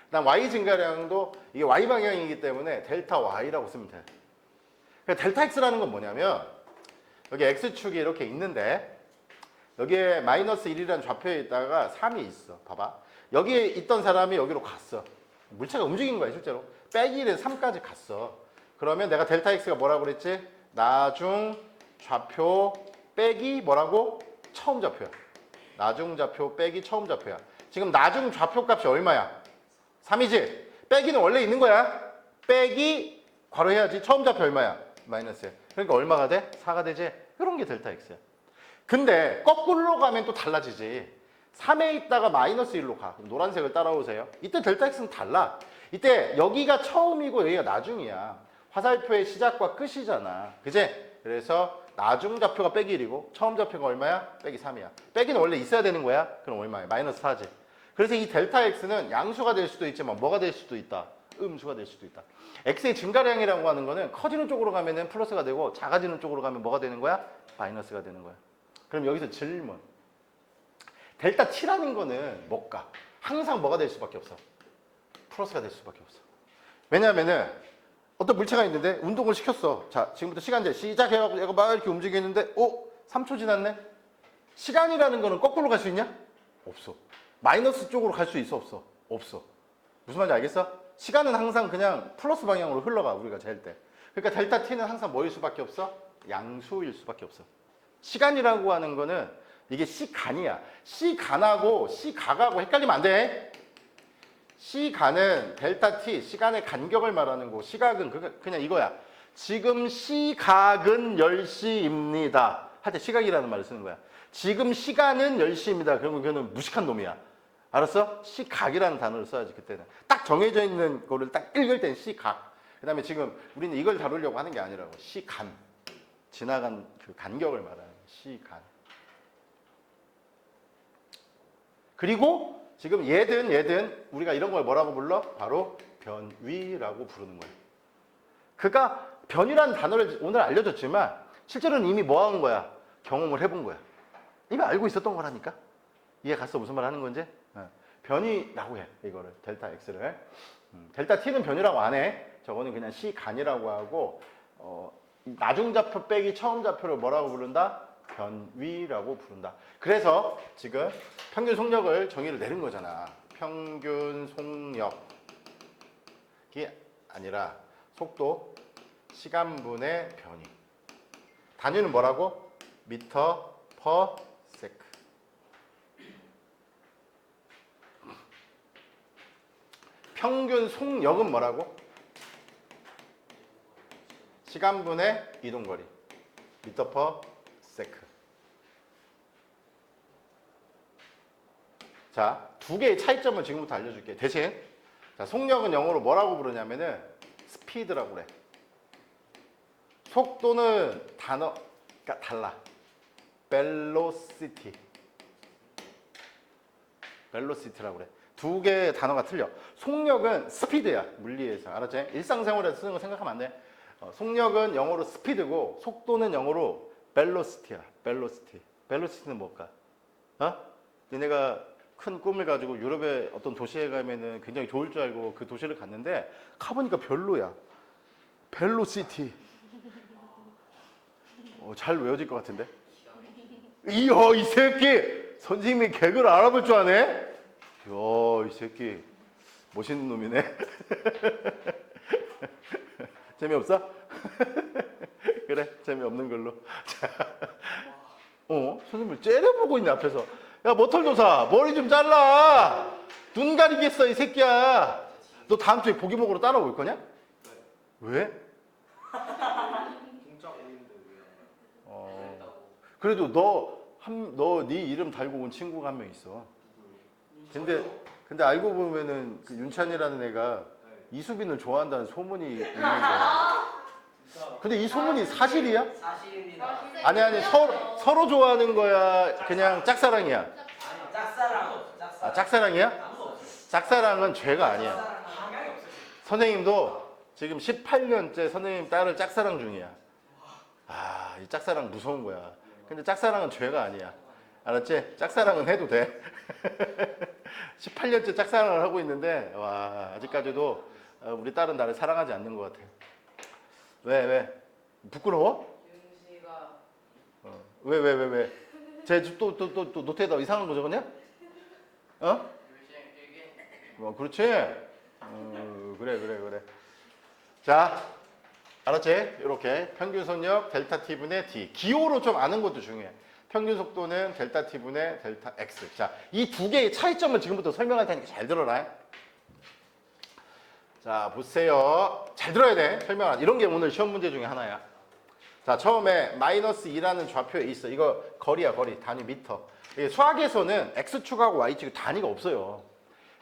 그다음 y 증가량도 이게 y 방향이기 때문에 델타 y라고 쓰면 돼. 그러니까 델타 x라는 건 뭐냐면 여기 x축이 이렇게 있는데 여기에 마이너스 1이라는 좌표에 있다가 3이 있어. 봐봐. 여기에 있던 사람이 여기로 갔어. 물체가 움직인 거야 실제로. 빼기 1에서 3까지 갔어. 그러면 내가 델타 x가 뭐라고 그랬지? 나중 좌표 빼기 뭐라고? 처음 좌표야. 나중 좌표 빼기 처음 좌표야. 지금 나중 좌표 값이 얼마야? 3이지? 빼기는 원래 있는 거야. 빼기 괄호 해야지. 처음 좌표 얼마야? 마이너스. 그러니까 얼마가 돼? 4가 되지? 그런 게 델타 x야. 근데 거꾸로 가면 또 달라지지. 3에 있다가 마이너스 1로 가. 노란색을 따라오세요. 이때 델타 x는 달라. 이때 여기가 처음이고 여기가 나중이야. 화살표의 시작과 끝이잖아. 그제? 그래서 나중 좌표가 빼기 1이고 처음 좌표가 얼마야? 빼기 3이야. 빼기는 원래 있어야 되는 거야? 그럼 얼마야? 마이너스 4지. 그래서 이 델타 x는 양수가 될 수도 있지만 뭐가 될 수도 있다? 음수가 될 수도 있다. x의 증가량이라고 하는 거는 커지는 쪽으로 가면은 플러스가 되고 작아지는 쪽으로 가면 뭐가 되는 거야? 마이너스가 되는 거야. 그럼 여기서 질문. 델타 t라는 거는 뭘까? 항상 뭐가 될 수밖에 없어? 플러스가 될 수밖에 없어. 왜냐하면은 어떤 물체가 있는데 운동을 시켰어. 자, 지금부터 시간제 시작해가지고 얘가 막 이렇게 움직이는데 3초 지났네? 시간이라는 거는 거꾸로 갈 수 있냐? 없어. 마이너스 쪽으로 갈 수 있어? 없어? 없어. 무슨 말인지 알겠어? 시간은 항상 그냥 플러스 방향으로 흘러가, 우리가 잴 때. 그러니까 델타 t는 항상 뭐일 수밖에 없어? 양수일 수밖에 없어. 시간이라고 하는 거는 이게 시간이야. 시간하고 시각하고 헷갈리면 안 돼. 시간은 델타 t, 시간의 간격을 말하는 거고, 시각은 그냥 이거야. 지금 시각은 10시입니다. 할 때 시각이라는 말을 쓰는 거야. 지금 시간은 10시입니다. 그러면 그거는 무식한 놈이야. 알았어? 시각이라는 단어를 써야지, 그때는. 딱 정해져 있는 거를 딱 읽을 땐 시각. 그 다음에 지금 우리는 이걸 다루려고 하는 게 아니라고. 시간. 지나간 그 간격을 말하는 시간. 그리고 지금 얘든 우리가 이런 걸 뭐라고 불러? 바로 변위라고 부르는 거예요. 그가 변위라는 단어를 오늘 알려줬지만 실제로는 이미 뭐 한 거야? 경험을 해본 거야. 이미 알고 있었던 거라니까. 이해 갔어? 무슨 말 하는 건지? 변위라고 해, 이거를. 델타 x를. 델타 t는 변위라고 안 해. 저거는 그냥 시간이라고 하고, 나중좌표 빼기 처음좌표를 뭐라고 부른다? 변위라고 부른다. 그래서 지금 평균 속력을 정의를 내린 거잖아. 평균 속력이 아니라 속도, 시간분의 변위. 단위는 뭐라고? 미터 퍼 세크. 평균 속력은 뭐라고? 시간분의 이동거리. 미터 퍼 세크. 자, 두 개의 차이점을 지금부터 알려줄게. 대신 자, 속력은 영어로 뭐라고 부르냐면은 스피드라고 그래. 속도는 단어가 달라. velocity. velocity라고 그래. 두 개의 단어가 틀려. 속력은 스피드야, 물리에서. 알았지? 일상생활에서 쓰는 거 생각하면 안 돼. 속력은 영어로 스피드고 속도는 영어로 velocity야. velocity. velocity는 뭘까? 니네가 큰 꿈을 가지고 유럽의 어떤 도시에 가면은 굉장히 좋을 줄 알고 그 도시를 갔는데 가보니까 별로야. velocity. 잘 외워질 것 같은데? 이 새끼! 선생님이 개그를 알아볼 줄 아네? 이 새끼. 멋있는 놈이네. 재미없어? 그래, 재미없는 걸로. 선생님을 째려보고 있네, 앞에서. 야, 머털도사, 머리 좀 잘라! 눈 가리겠어, 이 새끼야! 너 다음 주에 고기 먹으러 따라올 거냐? 왜? 공짜 오인데 왜 그래도 네 이름 달고 온 친구가 한 명 있어. 근데 알고 보면은 그 윤찬이라는 애가 이수빈을 좋아한다는 소문이 있는 거야. 근데 이 소문이 사실이야? 사실입니다. 아니, 서로 좋아하는 거야? 그냥 짝사랑이야? 아니 짝사랑. 아, 짝사랑이야? 아무도 없어. 짝사랑은 죄가 아니야. 방향이 없어. 선생님도 지금 18년째 선생님 딸을 짝사랑 중이야. 이 짝사랑 무서운 거야. 근데 짝사랑은 죄가 아니야. 알았지? 짝사랑은 해도 돼. 18년째 짝사랑을 하고 있는데 아직까지도 우리 딸은 나를 사랑하지 않는 것 같아. 왜? 부끄러워? 윤씨가 왜? 쟤 또 노트에다 이상한 거 적었냐? 윤씨랑 얘기 그렇지? 그래. 자, 알았지? 이렇게 평균 속력 델타 t분의 d. 기호로 좀 아는 것도 중요해. 평균 속도는 델타 t분의 델타 x. 자, 이 두 개의 차이점을 지금부터 설명할 테니까 잘 들어라. 자, 보세요. 잘 들어야 돼. 설명한. 이런 게 오늘 시험 문제 중에 하나야. 자, 처음에 마이너스 2라는 좌표에 있어. 이거 거리야, 거리. 단위 미터. 이게 수학에서는 x축하고 y축 단위가 없어요.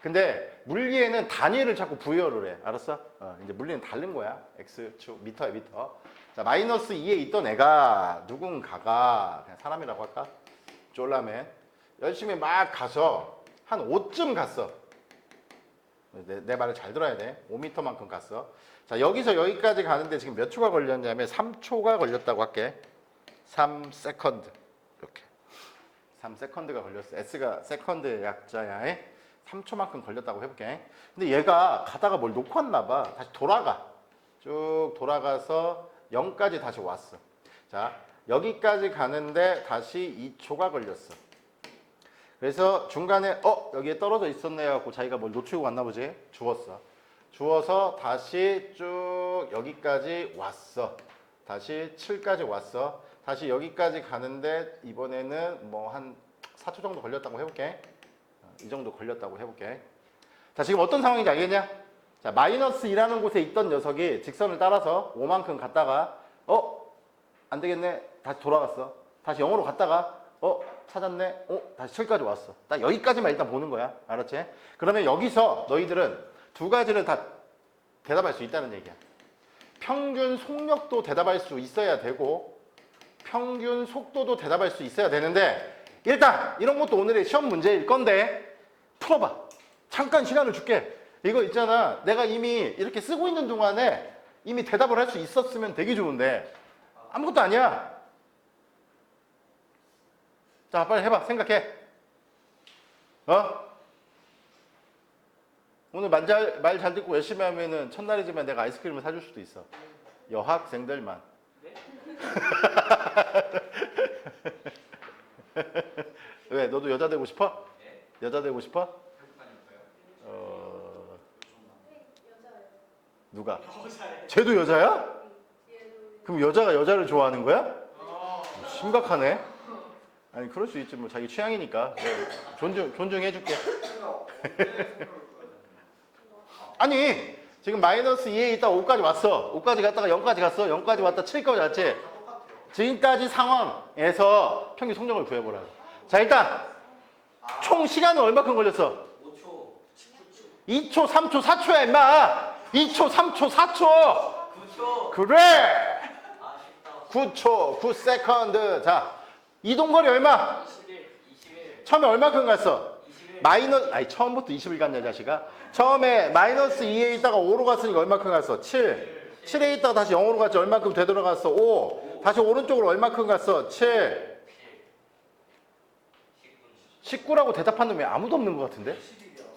근데 물리에는 단위를 자꾸 부여를 해. 알았어? 이제 물리는 다른 거야. x축, 미터야, 미터. 자, 마이너스 2에 있던 애가 누군가가 그냥 사람이라고 할까? 쫄라맨. 열심히 막 가서 한 5쯤 갔어. 내 말을 잘 들어야 돼. 5m만큼 갔어. 자, 여기서 여기까지 가는데 지금 몇 초가 걸렸냐면 3초가 걸렸다고 할게. 3세컨드. 이렇게. 3세컨드가 걸렸어. S가 세컨드 약자야. 3초만큼 걸렸다고 해볼게. 근데 얘가 가다가 뭘 놓고 왔나 봐. 다시 돌아가. 쭉 돌아가서 0까지 다시 왔어. 자, 여기까지 가는데 다시 2초가 걸렸어. 그래서 중간에 여기에 떨어져 있었네 하고 자기가 뭘 놓치고 왔나 보지? 주웠어. 주워서 다시 쭉 여기까지 왔어. 다시 7까지 왔어. 다시 여기까지 가는데 이번에는 뭐 한 4초 정도 걸렸다고 해볼게. 이 정도 걸렸다고 해볼게. 자, 지금 어떤 상황인지 알겠냐? 자, 마이너스 2라는 곳에 있던 녀석이 직선을 따라서 5만큼 갔다가 안 되겠네. 다시 돌아갔어. 다시 0으로 갔다가 찾았네. 다시 7까지 왔어. 딱 여기까지만 일단 보는 거야. 알았지? 그러면 여기서 너희들은 두 가지를 다 대답할 수 있다는 얘기야. 평균 속력도 대답할 수 있어야 되고 평균 속도도 대답할 수 있어야 되는데 일단 이런 것도 오늘의 시험 문제일 건데 풀어봐. 잠깐 시간을 줄게. 이거 있잖아. 내가 이미 이렇게 쓰고 있는 동안에 이미 대답을 할 수 있었으면 되게 좋은데 아무것도 아니야. 자, 빨리 해봐. 생각해. 오늘 말 잘 듣고 열심히 하면은 첫날이지만 내가 아이스크림을 사줄 수도 있어. 여학생들만. 네? 왜? 너도 여자 되고 싶어? 네? 여자 되고 싶어? 배고파니까요. 누가? 여자예요. 쟤도 여자야? 그럼 여자가 여자를 좋아하는 거야? 심각하네. 아니 그럴 수 있지 뭐 자기 취향이니까. 존중해줄게. 아니 지금 마이너스 2에 있다가 5까지 왔어. 5까지 갔다가 0까지 갔어. 0까지 왔다 7까지 왔지. 지금까지 상황에서 평균 속력을 구해보라. 자 일단 총 시간은 얼마큼 걸렸어? 5초, 2초, 19초, 3초, 4초야 임마. 2초, 3초, 4초. 9초. 그래. 아쉽다. 9초, 9세컨드. 자 이동거리 얼마? 21. 처음에 얼마큼 갔어? 21. 아니 처음부터 20을 갔냐 자식아. 처음에 마이너스 2에 있다가 5로 갔으니까 얼마큼 갔어? 7. 7에 있다가 다시 0으로 갔지. 얼마큼 되돌아갔어? 5. 다시 오른쪽으로 얼마큼 갔어? 7. 19라고 대답한 놈이 아무도 없는 것 같은데?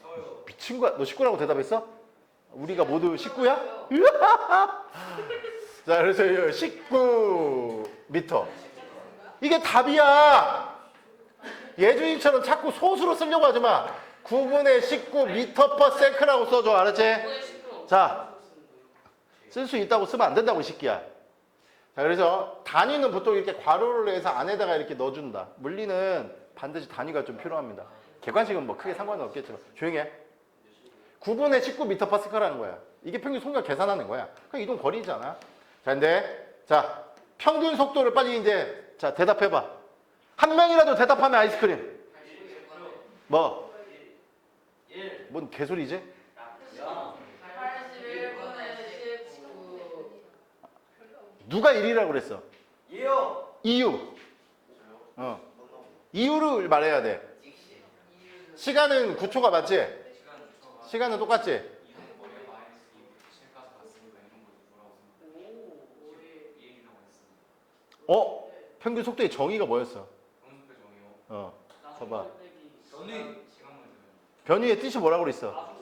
저요. 미친 거야? 너 19라고 대답했어? 우리가 모두 19야? 자, 그래서 19m. 이게 답이야. 예준이처럼 자꾸 소수로 쓰려고 하지 마. 9분의 19m/s라고 써줘. 알았지? 자, 쓸 수 있다고 쓰면 안 된다고 이 새끼야. 자, 그래서 단위는 보통 이렇게 괄호를 해서 안에다가 이렇게 넣어준다. 물리는 반드시 단위가 좀 필요합니다. 객관식은 뭐 크게 상관은 없겠지만 조용히 해. 9분의 19m/s라는 거야. 이게 평균 속력 계산하는 거야. 그 이동 거리잖아. 자, 근데 자 평균 속도를 빨리 이제 자 대답해봐. 한 명이라도 대답하면 아이스크림. 뭐? 1. 뭔 개소리지? 81분의 19. 누가 1이라고 그랬어? 예요. 이유. 이유를 말해야 돼. 시간은 9초가 맞지? 시간은 똑같지? 평균 속도의 정의가 뭐였어? 봐봐. 변위의 뜻이 뭐라고 그랬어?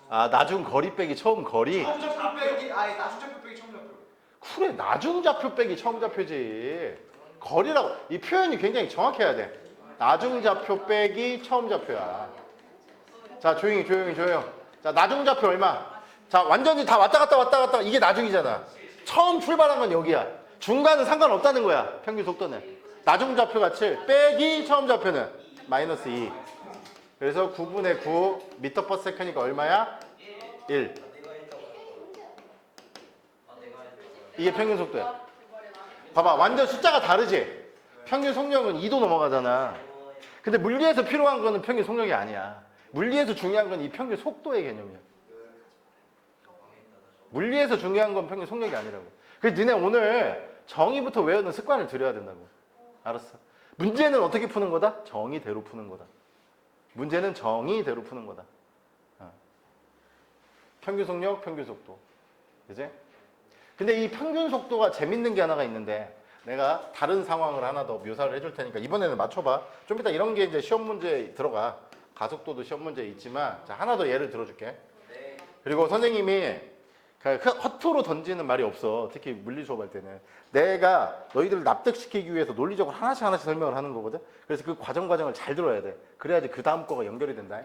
아, 나중 거리 빼기 처음 거리? 나중좌표 빼기 처음 잡표. 그래, 나중 좌표 빼기 처음 좌표지. 거리라고. 이 표현이 굉장히 정확해야 돼. 나중 좌표 빼기 처음 좌표야. 자, 조용히. 자, 나중 좌표 얼마? 자, 완전히 다 왔다 갔다. 이게 나중이잖아. 처음 출발한 건 여기야. 중간은 상관없다는 거야. 평균 속도는. 나중 좌표가 7 빼기 처음 좌표는 마이너스 2. 그래서 9분의 9 m/s니까 얼마야? 1. 이게 평균 속도야. 봐봐, 완전 숫자가 다르지? 평균 속력은 2도 넘어가잖아. 근데 물리에서 필요한 거는 평균 속력이 아니야. 물리에서 중요한 건 이 평균 속도의 개념이야. 물리에서 중요한 건 평균 속력이 아니라고. 그래서 니네 오늘 정의부터 외우는 습관을 들여야 된다고. 알았어. 문제는 어떻게 푸는 거다? 정의대로 푸는 거다. 문제는 정의대로 푸는 거다. 평균 속력, 평균 속도. 그지? 근데 이 평균 속도가 재밌는 게 하나가 있는데 내가 다른 상황을 하나 더 묘사를 해줄 테니까 이번에는 맞춰봐. 좀 이따 이런 게 이제 시험 문제에 들어가. 가속도도 시험 문제에 있지만 자, 하나 더 예를 들어줄게. 네. 그리고 선생님이 허투루 던지는 말이 없어. 특히 물리 수업할 때는. 내가 너희들을 납득시키기 위해서 논리적으로 하나씩 설명을 하는 거거든. 그래서 그 과정을 잘 들어야 돼. 그래야지 그 다음 거가 연결이 된다.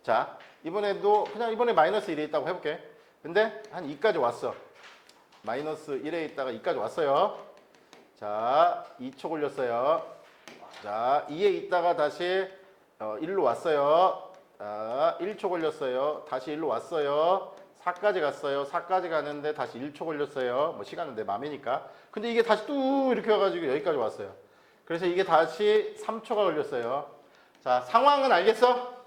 자, 이번에도 그냥 이번에 마이너스 1에 있다고 해볼게. 근데 한 2까지 왔어. 마이너스 1에 있다가 2까지 왔어요. 자, 2초 걸렸어요. 자, 2에 있다가 다시 1로 왔어요. 자, 1초 걸렸어요. 다시 1로 왔어요. 4까지 갔어요. 4까지 가는데 다시 1초 걸렸어요. 뭐 시간은 내 맘이니까. 근데 이게 다시 또 이렇게 와가지고 여기까지 왔어요. 그래서 이게 다시 3초가 걸렸어요. 자, 상황은 알겠어?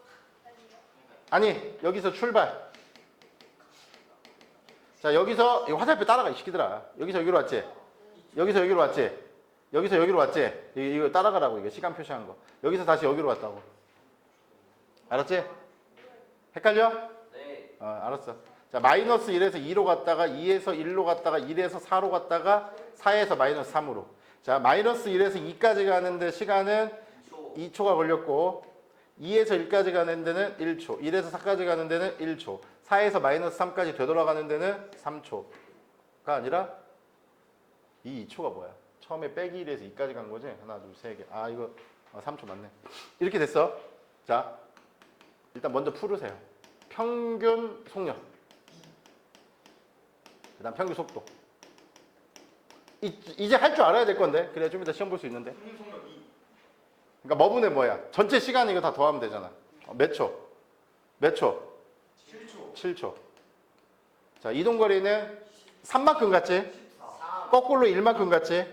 아니, 여기서 출발. 자, 여기서 이 화살표 따라가 이 시키더라. 여기서 여기로 왔지? 여기서 여기로 왔지? 여기서 여기로 왔지? 이거 따라가라고. 이거 시간 표시한 거. 여기서 다시 여기로 왔다고. 알았지? 헷갈려? 네. 알았어. 자, 마이너스 1에서 2로 갔다가 2에서 1로 갔다가 1에서 4로 갔다가 4에서 마이너스 3으로. 자, 마이너스 1에서 2까지 가는데 시간은 2초가 걸렸고 2에서 1까지 가는 데는 1초, 1에서 4까지 가는 데는 1초, 4에서 마이너스 3까지 되돌아가는 데는 3초가 아니라 이 2초가 뭐야? 처음에 빼기 1에서 2까지 간 거지? 하나, 둘, 세 개. 아, 이거 3초 맞네. 이렇게 됐어. 자, 일단 먼저 풀으세요. 평균 속력. 그 다음 평균 속도. 이제 할 줄 알아야 될 건데. 그래야 좀 이따 시험 볼 수 있는데. 평균 속력 2. 그러니까 뭐분의 뭐야? 전체 시간 이거 다 더하면 되잖아. 몇 초? 몇 초? 7초. 7초. 자, 이동거리는 3만큼 같지? 4. 거꾸로 1만큼 같지?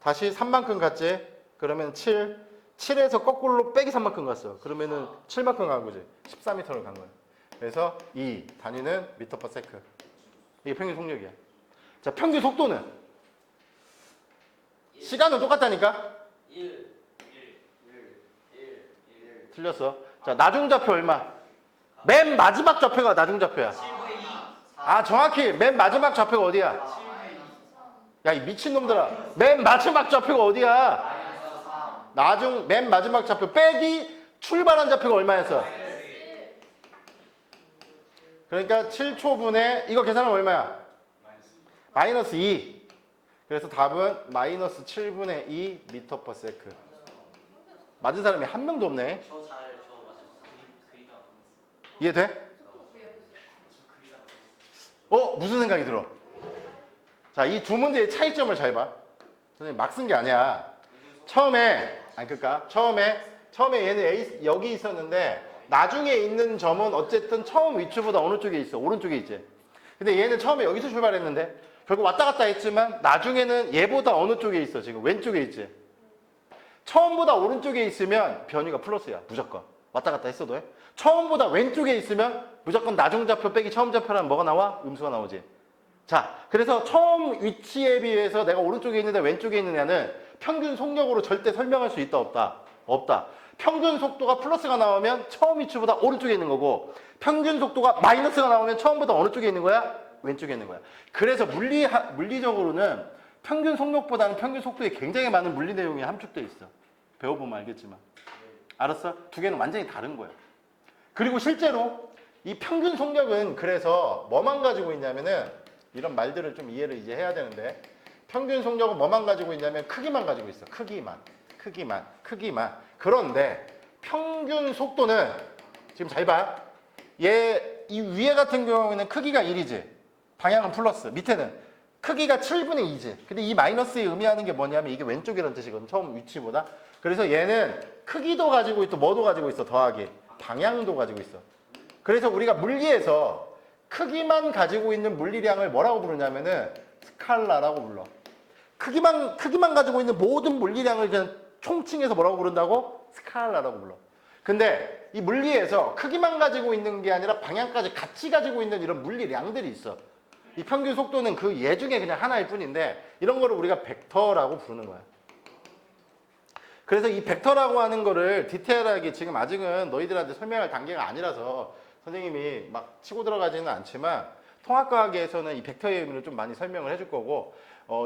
다시 3만큼 같지? 그러면 7. 7에서 거꾸로 빼기 3만큼 갔어. 그러면은 7만큼 간 거지. 14m를 간 거야. 그래서 이 단위는 미터 퍼 세크. 이게 평균 속력이야. 자, 평균 속도는? 시간은 똑같다니까? 1. 틀렸어. 자, 나중좌표 얼마? 맨 마지막 좌표가 나중좌표야. 7분의 2. 아, 정확히 맨 마지막 좌표가 어디야? 7분의 2. 야, 이 미친놈들아. 맨 마지막 좌표가 어디야? 맨 마지막 좌표 빼기 출발한 좌표가 얼마였어? 그러니까 7초분에 이거 계산하면 얼마야? 마이너스 2. 그래서 답은 마이너스 7분의 2 미터 퍼 세크. 맞은 사람이 한 명도 없네. 저 맞았어. 이해돼? 무슨 생각이 들어? 자, 이 두 문제의 차이점을 잘 봐. 선생님 막 쓴 게 아니야. 처음에 얘는 여기 있었는데 나중에 있는 점은 어쨌든 처음 위치보다 어느 쪽에 있어? 오른쪽에 있지. 근데 얘는 처음에 여기서 출발했는데 결국 왔다 갔다 했지만 나중에는 얘보다 어느 쪽에 있어? 지금 왼쪽에 있지. 처음보다 오른쪽에 있으면 변위가 플러스야. 무조건. 왔다 갔다 했어도 해. 처음보다 왼쪽에 있으면 무조건 나중좌표 빼기 처음 좌표라면 뭐가 나와? 음수가 나오지. 자, 그래서 처음 위치에 비해서 내가 오른쪽에 있는데 왼쪽에 있느냐는 평균 속력으로 절대 설명할 수 있다 없다? 없다. 평균 속도가 플러스가 나오면 처음 위치보다 오른쪽에 있는 거고 평균 속도가 마이너스가 나오면 처음보다 어느 쪽에 있는 거야? 왼쪽에 있는 거야. 그래서 물리적으로는 평균 속력보다는 평균 속도에 굉장히 많은 물리 내용이 함축되어 있어. 배워보면 알겠지만. 알았어? 두 개는 완전히 다른 거야. 그리고 실제로 이 평균 속력은 그래서 뭐만 가지고 있냐면은 이런 말들을 좀 이해를 이제 해야 되는데 평균 속력은 뭐만 가지고 있냐면 크기만 가지고 있어. 크기만. 그런데 평균 속도는 지금 잘 봐. 이 위에 같은 경우에는 크기가 1이지. 방향은 플러스. 밑에는 크기가 7분의 2지. 근데 이 마이너스에 의미하는 게 뭐냐면 이게 왼쪽이라는 뜻이거든. 처음 위치보다. 그래서 얘는 크기도 가지고 있고 뭐도 가지고 있어. 더하기. 방향도 가지고 있어. 그래서 우리가 물리에서 크기만 가지고 있는 물리량을 뭐라고 부르냐면은 스칼라라고 불러. 크기만 가지고 있는 모든 물리량을 그냥 총칭해서 뭐라고 부른다고? 스칼라라고 불러. 근데 이 물리에서 크기만 가지고 있는 게 아니라 방향까지 같이 가지고 있는 이런 물리량들이 있어. 이 평균 속도는 그 예 중에 그냥 하나일 뿐인데 이런 거를 우리가 벡터라고 부르는 거야. 그래서 이 벡터라고 하는 거를 디테일하게 지금 아직은 너희들한테 설명할 단계가 아니라서 선생님이 막 치고 들어가지는 않지만 통합과학에서는 이 벡터의 의미를 좀 많이 설명을 해줄 거고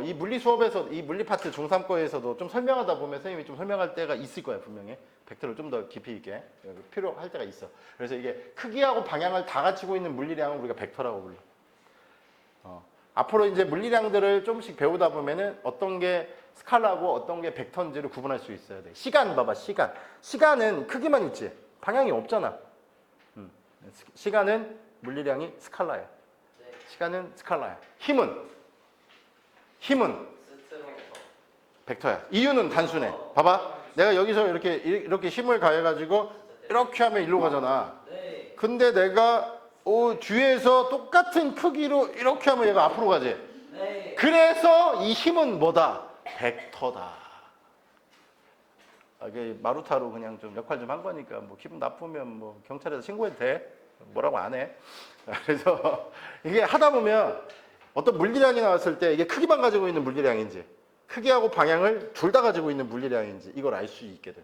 이 물리 수업에서 이 물리 파트 중3 거에서도 좀 설명하다 보면 선생님이 좀 설명할 때가 있을 거야 분명히. 벡터를 좀 더 깊이 있게 필요할 때가 있어. 그래서 이게 크기하고 방향을 다 갖추고 있는 물리량을 우리가 벡터라고 불러. 앞으로 이제 물리량들을 조금씩 배우다 보면은 어떤 게 스칼라고 어떤 게 벡터인지를 구분할 수 있어야 돼. 시간 봐봐, 시간. 시간은 크기만 있지. 방향이 없잖아. 시간은 물리량이 스칼라야. 네. 시간은 스칼라야. 힘은 스트롱. 벡터야. 이유는 단순해. 봐봐. 내가 여기서 이렇게 힘을 가해가지고 이렇게 하면 일로 가잖아. 네. 근데 내가 뒤에서 똑같은 크기로 이렇게 하면 얘가 앞으로 가지. 네. 그래서 이 힘은 뭐다? 벡터다. 이게 마루타로 그냥 좀 역할 좀 한 거니까 뭐 기분 나쁘면 뭐 경찰에서 신고해도 돼. 뭐라고 안 해. 그래서 이게 하다 보면 어떤 물리량이 나왔을 때 이게 크기만 가지고 있는 물리량인지 크기하고 방향을 둘 다 가지고 있는 물리량인지 이걸 알 수 있게 돼.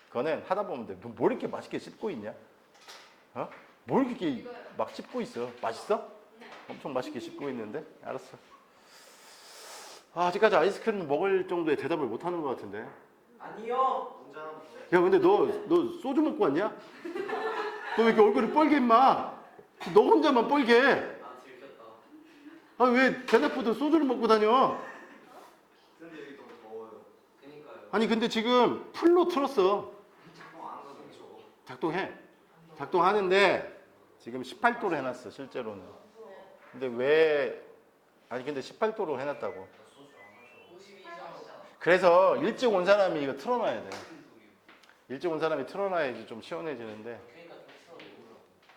그거는 하다 보면 돼. 뭘 이렇게 맛있게 씹고 있냐? 뭘 이렇게 막 씹고 있어? 맛있어? 엄청 맛있게 씹고 있는데? 알았어. 아직까지 아이스크림 먹을 정도의 대답을 못 하는 것 같은데. 아니요. 야, 근데 너 소주 먹고 왔냐? 너 왜 이렇게 얼굴이 뻘게 임마? 너 혼자만 뻘게. 아 들켰다. 아, 왜 대답보다 소주를 먹고 다녀? 근데 여기 너무 더워요. 그니까요. 아니, 근데 지금 풀로 틀었어. 작동 안 하거든요. 저거. 작동해. 작동하는데 지금 18도로 해놨어, 실제로는. 근데 왜, 아니, 근데 18도로 해놨다고. 52점. 그래서 일찍 온 사람이 이거 틀어놔야 돼. 일찍 온 사람이 틀어놔야지 좀 시원해지는데. 그러니까 좀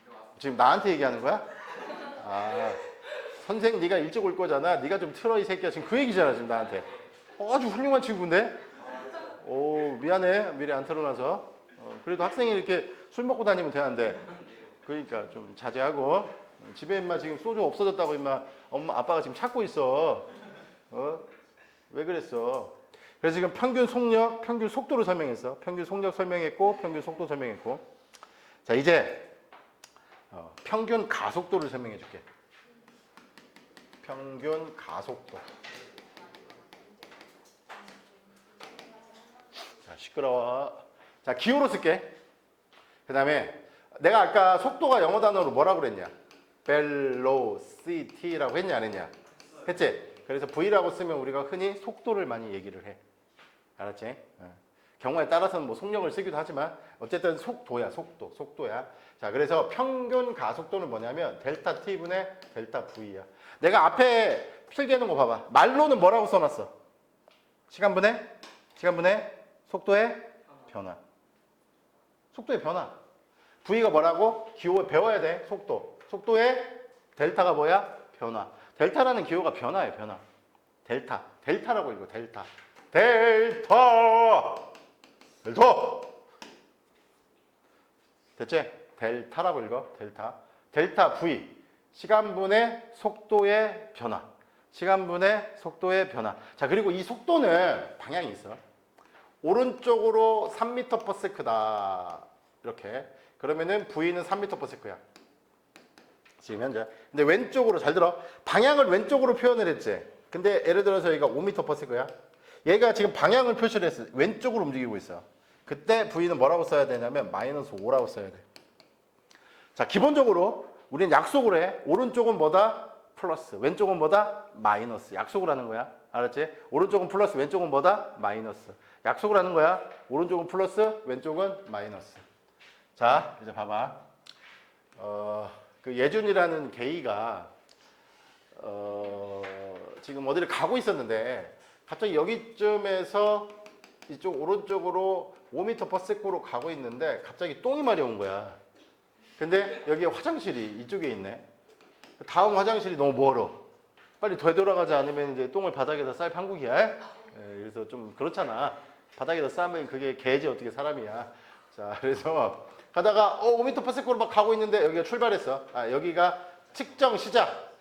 틀어요. 지금 나한테 얘기하는 거야? 아, 선생 네가 일찍 올 거잖아. 네가 좀 틀어 이 새끼야. 지금 그 얘기잖아 지금 나한테. 아주 훌륭한 친구인데. 오, 미안해 미리 안 틀어놔서. 그래도 학생이 이렇게 술 먹고 다니면 되는데. 그러니까 좀 자제하고. 집에 임마 지금 소주 없어졌다고 임마 엄마 아빠가 지금 찾고 있어. 왜 그랬어? 그래서 지금 평균 속력, 평균 속도를 설명했어. 평균 속력 설명했고, 평균 속도 설명했고. 자, 이제 평균 가속도를 설명해 줄게. 평균 가속도. 자, 시끄러워. 자, 기호로 쓸게. 그 다음에 내가 아까 속도가 영어 단어로 뭐라고 그랬냐? velocity라고 했냐 안 했냐? 했지? 그래서 V라고 쓰면 우리가 흔히 속도를 많이 얘기를 해. 알았지? 경우에 따라서는 뭐 속력을 쓰기도 하지만 어쨌든 속도야, 속도야. 자, 그래서 평균 가속도는 뭐냐면 델타 T분의 델타 V야. 내가 앞에 필기해놓은 거 봐봐. 말로는 뭐라고 써놨어? 시간분의 속도의 변화. 속도의 변화. V가 뭐라고? 기호에 배워야 돼. 속도의 델타가 뭐야? 변화. 델타라는 기호가 변화예요, 변화. 델타라고 읽어, 델타. 됐지? 델타라고 읽어, 델타. 델타 V. 시간분의 속도의 변화. 시간분의 속도의 변화. 자, 그리고 이 속도는 방향이 있어. 오른쪽으로 3m/s다. 이렇게. 그러면은 V는 3m/s야. 지금 현재. 근데 왼쪽으로 잘 들어. 방향을 왼쪽으로 표현을 했지. 근데 예를 들어서 얘가 5m/s야. 얘가 지금 방향을 표시를 했어. 왼쪽으로 움직이고 있어. 그때 V는 뭐라고 써야 되냐면 -5라고 써야 돼. 자, 기본적으로 우리는 약속을 해. 오른쪽은 뭐다? 플러스. 왼쪽은 뭐다? 마이너스. 약속을 하는 거야. 알았지? 오른쪽은 플러스, 왼쪽은 뭐다? 마이너스. 약속을 하는 거야. 오른쪽은 플러스, 왼쪽은 마이너스. 자, 이제 봐봐. 그 예준이라는 게이가 지금 어디를 가고 있었는데 갑자기 여기쯤에서 이쪽 오른쪽으로 5m/s로 가고 있는데 갑자기 똥이 마려운 거야. 근데 여기 화장실이 이쪽에 있네. 다음 화장실이 너무 멀어. 빨리 되돌아가지 않으면 이제 똥을 바닥에다 쌀 판국이야. 그래서 좀 그렇잖아. 바닥에다 싸면 그게 개지 어떻게 사람이야. 자, 그래서 가다가 5m/s로 막 가고 있는데 여기가 출발했어. 여기가 측정 시작.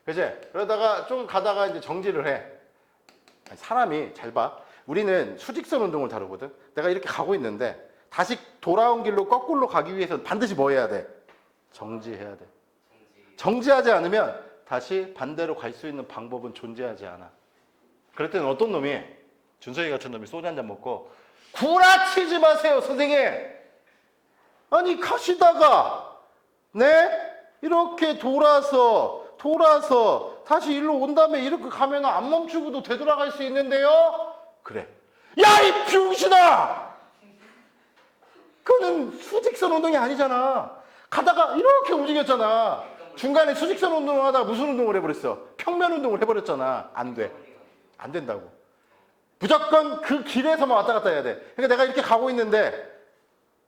그치? 그러다가 좀 가다가 이제 정지를 해. 사람이 잘 봐. 우리는 수직선 운동을 다루거든. 내가 이렇게 가고 있는데 다시 돌아온 길로 거꾸로 가기 위해서 반드시 뭐 해야 돼? 정지해야 돼. 정지하지 않으면 다시 반대로 갈 수 있는 방법은 존재하지 않아. 그럴 때는 어떤 놈이, 준석이 같은 놈이 소주 한잔 먹고 구라치지 마세요 선생님. 아니 가시다가 네? 이렇게 돌아서 다시 일로 온 다음에 이렇게 가면 안 멈추고도 되돌아갈 수 있는데요? 그래. 야 이 병신아! 그거는 수직선 운동이 아니잖아. 가다가 이렇게 움직였잖아. 중간에 수직선 운동을 하다가 무슨 운동을 해버렸어? 평면 운동을 해버렸잖아. 안 돼. 안 된다고. 무조건 그 길에서만 왔다 갔다 해야 돼. 그러니까 내가 이렇게 가고 있는데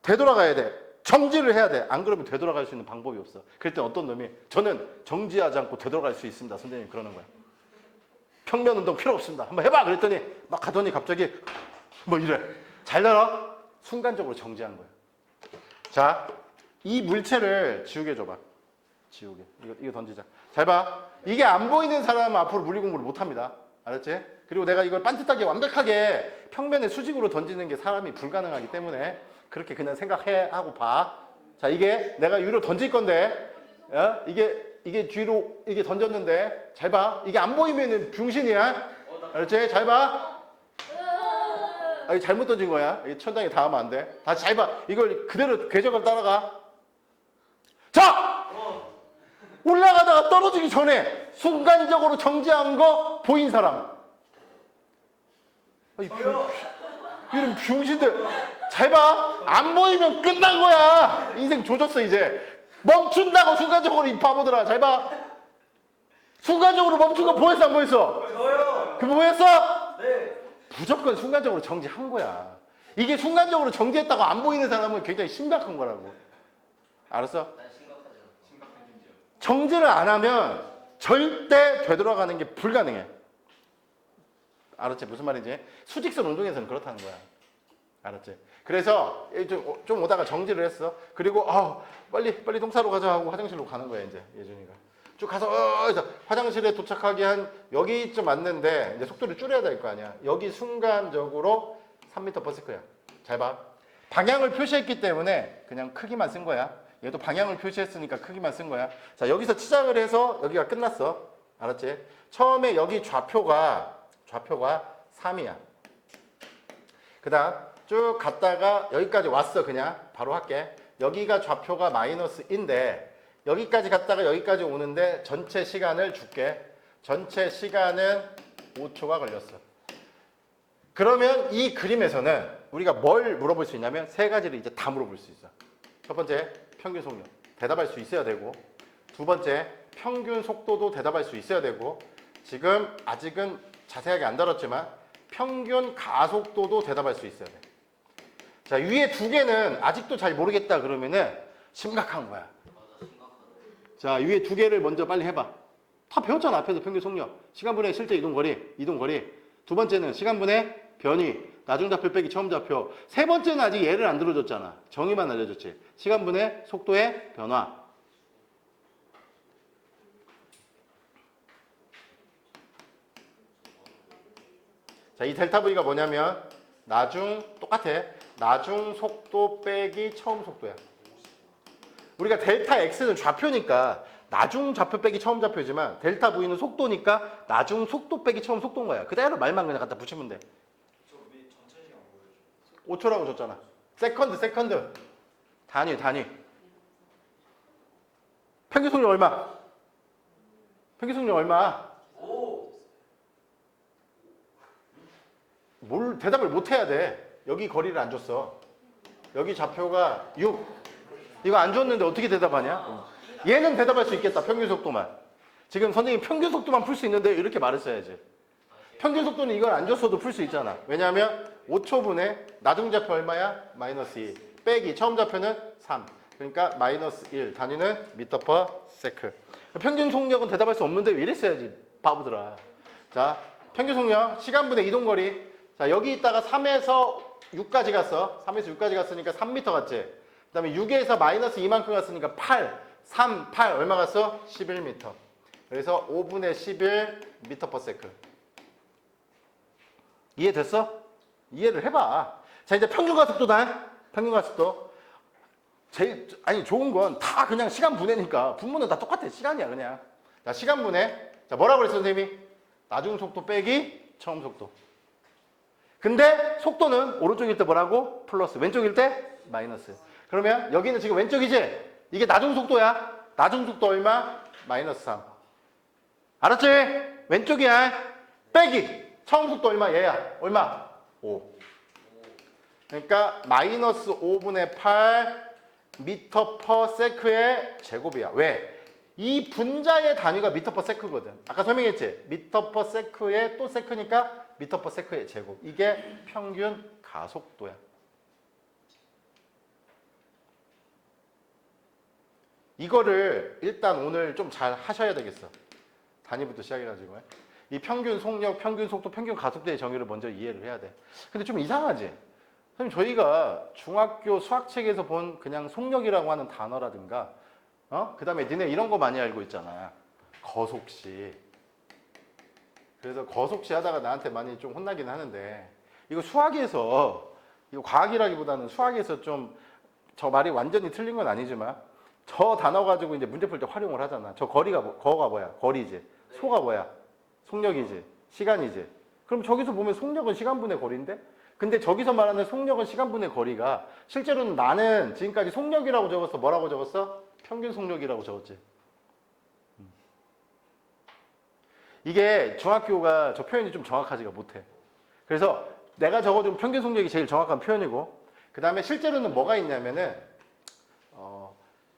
되돌아가야 돼. 정지를 해야 돼. 안 그러면 되돌아갈 수 있는 방법이 없어. 그럴 때 어떤 놈이 저는 정지하지 않고 되돌아갈 수 있습니다. 선생님 그러는 거야. 평면 운동 필요 없습니다. 한번 해봐. 그랬더니 막 가더니 갑자기 뭐 이래. 잘 알아? 순간적으로 정지한 거야. 자, 이 물체를 지우개 줘봐. 지우개. 이거 던지자. 잘 봐. 이게 안 보이는 사람은 앞으로 물리 공부를 못 합니다. 알았지? 그리고 내가 이걸 반듯하게 완벽하게 평면에 수직으로 던지는 게 사람이 불가능하기 때문에 그렇게 그냥 생각해 하고 봐. 자, 이게 내가 위로 던질 건데, 이게 뒤로 이게 던졌는데, 잘 봐. 이게 안 보이면은 병신이야. 알았지? 잘 봐. 아, 이거 잘못 던진 거야. 이게 천장에 닿으면 안 돼. 다시 잘 봐. 이걸 그대로 궤적을 따라가. 자! 올라가다가 떨어지기 전에 순간적으로 정지한 거 보인 사람. 이런 병신들. 잘 봐. 안 보이면 끝난 거야. 인생 조졌어 이제. 멈춘다고 순간적으로 이 바보들아. 잘 봐. 순간적으로 멈춘 거 보였어 안 보였어? 저요. 그 보였어? 네. 무조건 순간적으로 정지한 거야. 이게 순간적으로 정지했다고 안 보이는 사람은 굉장히 심각한 거라고. 알았어? 정지를 안 하면 절대 되돌아가는 게 불가능해. 알았지? 무슨 말인지? 수직선 운동에서는 그렇다는 거야. 알았지? 그래서 좀 오다가 정지를 했어. 그리고 빨리 똥 싸러 가자 하고 화장실로 가는 거야 이제 예준이가. 쭉 가서 화장실에 도착하기 한 여기쯤 왔는데 이제 속도를 줄여야 될 거 아니야. 여기 순간적으로 3m/s야. 잘 봐. 방향을 표시했기 때문에 그냥 크기만 쓴 거야. 얘도 방향을 표시했으니까 크기만 쓴 거야. 자, 여기서 시작을 해서 여기가 끝났어. 알았지? 처음에 여기 좌표가 3이야. 그 다음 쭉 갔다가 여기까지 왔어. 그냥 바로 할게. 여기가 좌표가 -인데 여기까지 갔다가 여기까지 오는데 전체 시간을 줄게. 전체 시간은 5초가 걸렸어. 그러면 이 그림에서는 우리가 뭘 물어볼 수 있냐면 세 가지를 이제 다 물어볼 수 있어. 첫 번째, 평균 속력. 대답할 수 있어야 되고, 두 번째, 평균 속도도 대답할 수 있어야 되고, 지금 아직은 자세하게 안 다뤘지만 평균 가속도도 대답할 수 있어야 돼. 자, 위에 두 개는 아직도 잘 모르겠다 그러면은 심각한 거야. 자, 위에 두 개를 먼저 빨리 해봐. 다 배웠잖아. 앞에서 평균 속력, 시간분의 실제 이동거리. 두 번째는 시간분의 변위, 나중 좌표 빼기 처음 좌표. 세 번째는 아직 예를 안 들어줬잖아. 정의만 알려줬지. 시간분의 속도의 변화. 자, 이 델타 V가 뭐냐면 똑같아. 나중 속도 빼기 처음 속도야. 우리가 델타 X는 좌표니까 나중 좌표 빼기 처음 좌표지만 델타 V는 속도니까 나중 속도 빼기 처음 속도인 거야. 그대로 말만 그냥 갖다 붙이면 돼. 저 위 전체 시간 보여줘. 5초라고 줬잖아. 세컨드. 단위. 평균 속력 얼마? 평균 속력 얼마? 오. 뭘 대답을 못 해야 돼. 여기 거리를 안 줬어. 여기 좌표가 6. 이거 안 줬는데 어떻게 대답하냐? 얘는 대답할 수 있겠다. 평균 속도만. 지금 선생님 평균 속도만 풀 수 있는데 이렇게 말했어야지. 평균 속도는 이걸 안 줬어도 풀 수 있잖아. 왜냐하면 5초분에 나중 좌표 얼마야? -2. 빼기 처음 좌표는 3. 그러니까 -1. 단위는 m/s. 평균 속력은 대답할 수 없는데 왜 이랬어야지. 바보들아. 자, 평균 속력, 시간분의 이동거리. 자, 여기 있다가 3에서 6까지 갔어. 3에서 6까지 갔으니까 3m 갔지. 그 다음에 6에서 -2만큼 갔으니까 8. 3, 8 얼마 갔어? 11m. 그래서 5분의 11 m/s. 이해됐어? 이해를 해봐. 자, 이제 평균 가속도다. 평균 가속도. 아니 좋은 건 다 그냥 시간 분해니까 분모는 다 똑같아. 시간이야 그냥. 자 시간 분해. 자 뭐라고 그랬어 선생님이? 나중 속도 빼기 처음 속도. 근데 속도는 오른쪽일 때 뭐라고? 플러스. 왼쪽일 때 마이너스. 그러면 여기는 지금 왼쪽이지? 이게 나중 속도야. 나중 속도 얼마? 마이너스 3. 알았지? 왼쪽이야. 빼기. 처음 속도 얼마? 얘야. 얼마? 5. 그러니까 마이너스 5분의 8 미터 퍼 세크의 제곱이야. 왜? 이 분자의 단위가 미터 퍼 세크거든. 아까 설명했지? 미터 퍼 세크의 또 세크니까 미터 퍼 세크의 제곱. 이게 평균 가속도야. 이거를 일단 오늘 좀 잘 하셔야 되겠어. 단위부터 시작해가지고. 이 평균 속력, 평균 속도, 평균 가속도의 정의를 먼저 이해를 해야 돼. 근데 좀 이상하지? 선생님 저희가 중학교 수학책에서 본 그냥 속력이라고 하는 단어라든가 그 다음에 니네 이런 거 많이 알고 있잖아. 거속시. 그래서 거속시 하다가 나한테 많이 좀 혼나긴 하는데 이거 수학에서 이거 과학이라기보다는 수학에서 좀 저 말이 완전히 틀린 건 아니지만 저 단어 가지고 이제 문제 풀 때 활용을 하잖아. 저 거가 뭐야? 거리지. 소가 뭐야? 속력이지. 시간이지. 그럼 저기서 보면 속력은 시간분의 거리인데 근데 저기서 말하는 속력은 시간분의 거리가 실제로는 나는 지금까지 속력이라고 적었어. 뭐라고 적었어? 평균 속력이라고 적었지. 이게 중학교가 저 표현이 좀 정확하지가 못해. 그래서 내가 적어준 평균 속력이 제일 정확한 표현이고 그 다음에 실제로는 뭐가 있냐면은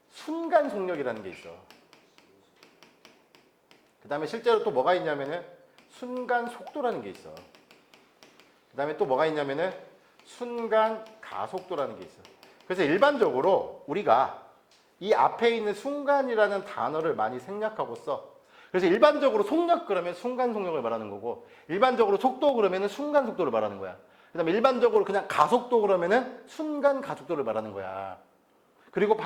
순간 속력이라는 게 있어. 그 다음에 실제로 또 뭐가 있냐면은 순간 속도라는 게 있어. 그 다음에 또 뭐가 있냐면은 순간 가속도라는 게 있어. 그래서 일반적으로 우리가 이 앞에 있는 순간이라는 단어를 많이 생략하고 써. 그래서 일반적으로 속력 그러면 순간 속력을 말하는 거고 일반적으로 속도 그러면은 순간 속도를 말하는 거야. 그 다음에 일반적으로 그냥 가속도 그러면은 순간 가속도를 말하는 거야. 그리고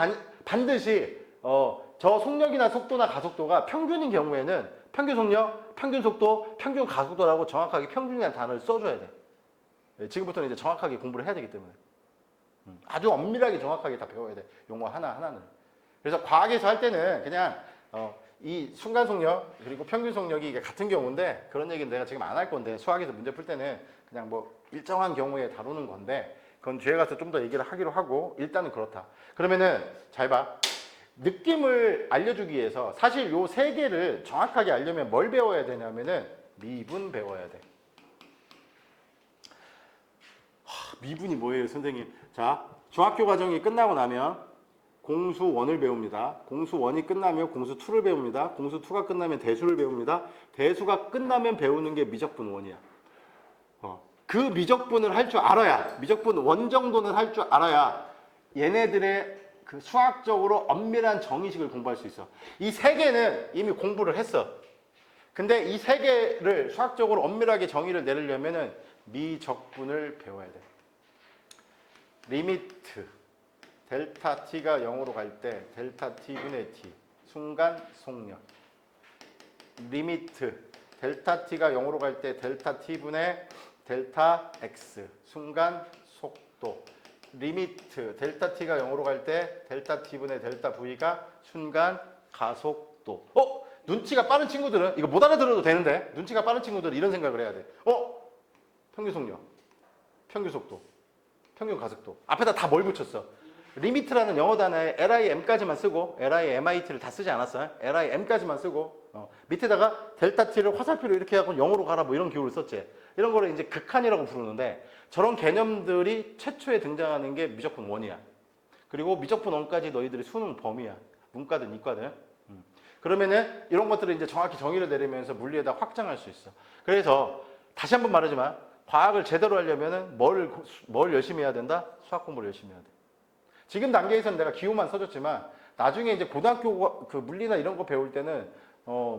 반드시 저 속력이나 속도나 가속도가 평균인 경우에는 평균 속력, 평균 속도, 평균 가속도라고 정확하게 평균이라는 단어를 써줘야 돼. 지금부터는 이제 정확하게 공부를 해야 되기 때문에 아주 엄밀하게 정확하게 다 배워야 돼. 용어 하나하나는. 그래서 과학에서 할 때는 그냥 이 순간 속력 그리고 평균 속력이 이게 같은 경우인데 그런 얘기는 내가 지금 안 할 건데 수학에서 문제 풀 때는 그냥 뭐 일정한 경우에 다루는 건데 그건 뒤에 가서 좀 더 얘기를 하기로 하고 일단은 그렇다. 그러면은 잘 봐. 느낌을 알려주기 위해서 사실 요 세 개를 정확하게 알려면 뭘 배워야 되냐면은 미분 배워야 돼. 미분이 뭐예요 선생님? 자 중학교 과정이 끝나고 나면 공수 1을 배웁니다. 공수 1이 끝나면 공수 2를 배웁니다. 공수 2가 끝나면 대수를 배웁니다. 대수가 끝나면 배우는 게 미적분 1이야. 그 미적분을 할 줄 알아야 미적분 1 정도는 할 줄 알아야 얘네들의 그 수학적으로 엄밀한 정의식을 공부할 수 있어. 이 세 개는 이미 공부를 했어. 근데 이 세 개를 수학적으로 엄밀하게 정의를 내리려면은 미적분을 배워야 돼. 리미트 델타 t가 0으로 갈 때 델타 t분의 t 순간 속력. 리미트 델타 t가 0으로 갈 때 델타 t분의 델타 x 순간 속도. 리미트 델타 t가 0으로 갈 때 델타 t분의 델타 v가 순간 가속도. 눈치가 빠른 친구들은 이거 못 알아들어도 되는데 눈치가 빠른 친구들은 이런 생각을 해야 돼. 평균 속력, 평균 속도, 평균 가속도. 앞에다 다 뭘 붙였어? 리미트라는 영어 단어에 LIM까지만 쓰고 LIMIT를 다 쓰지 않았어요? LIM까지만 쓰고 밑에다가 델타 t를 화살표로 이렇게 하고 0으로 가라 뭐 이런 기호를 썼지. 이런 거를 이제 극한이라고 부르는데 저런 개념들이 최초에 등장하는 게 미적분 1이야. 그리고 미적분 1까지 너희들이 수능 범위야. 문과든 이과든. 그러면은 이런 것들을 이제 정확히 정의를 내리면서 물리에다 확장할 수 있어. 그래서 다시 한번 말하지만 과학을 제대로 하려면은 뭘 열심히 해야 된다? 수학 공부를 열심히 해야 돼. 지금 단계에서는 내가 기호만 써줬지만 나중에 이제 고등학교 그 물리나 이런 거 배울 때는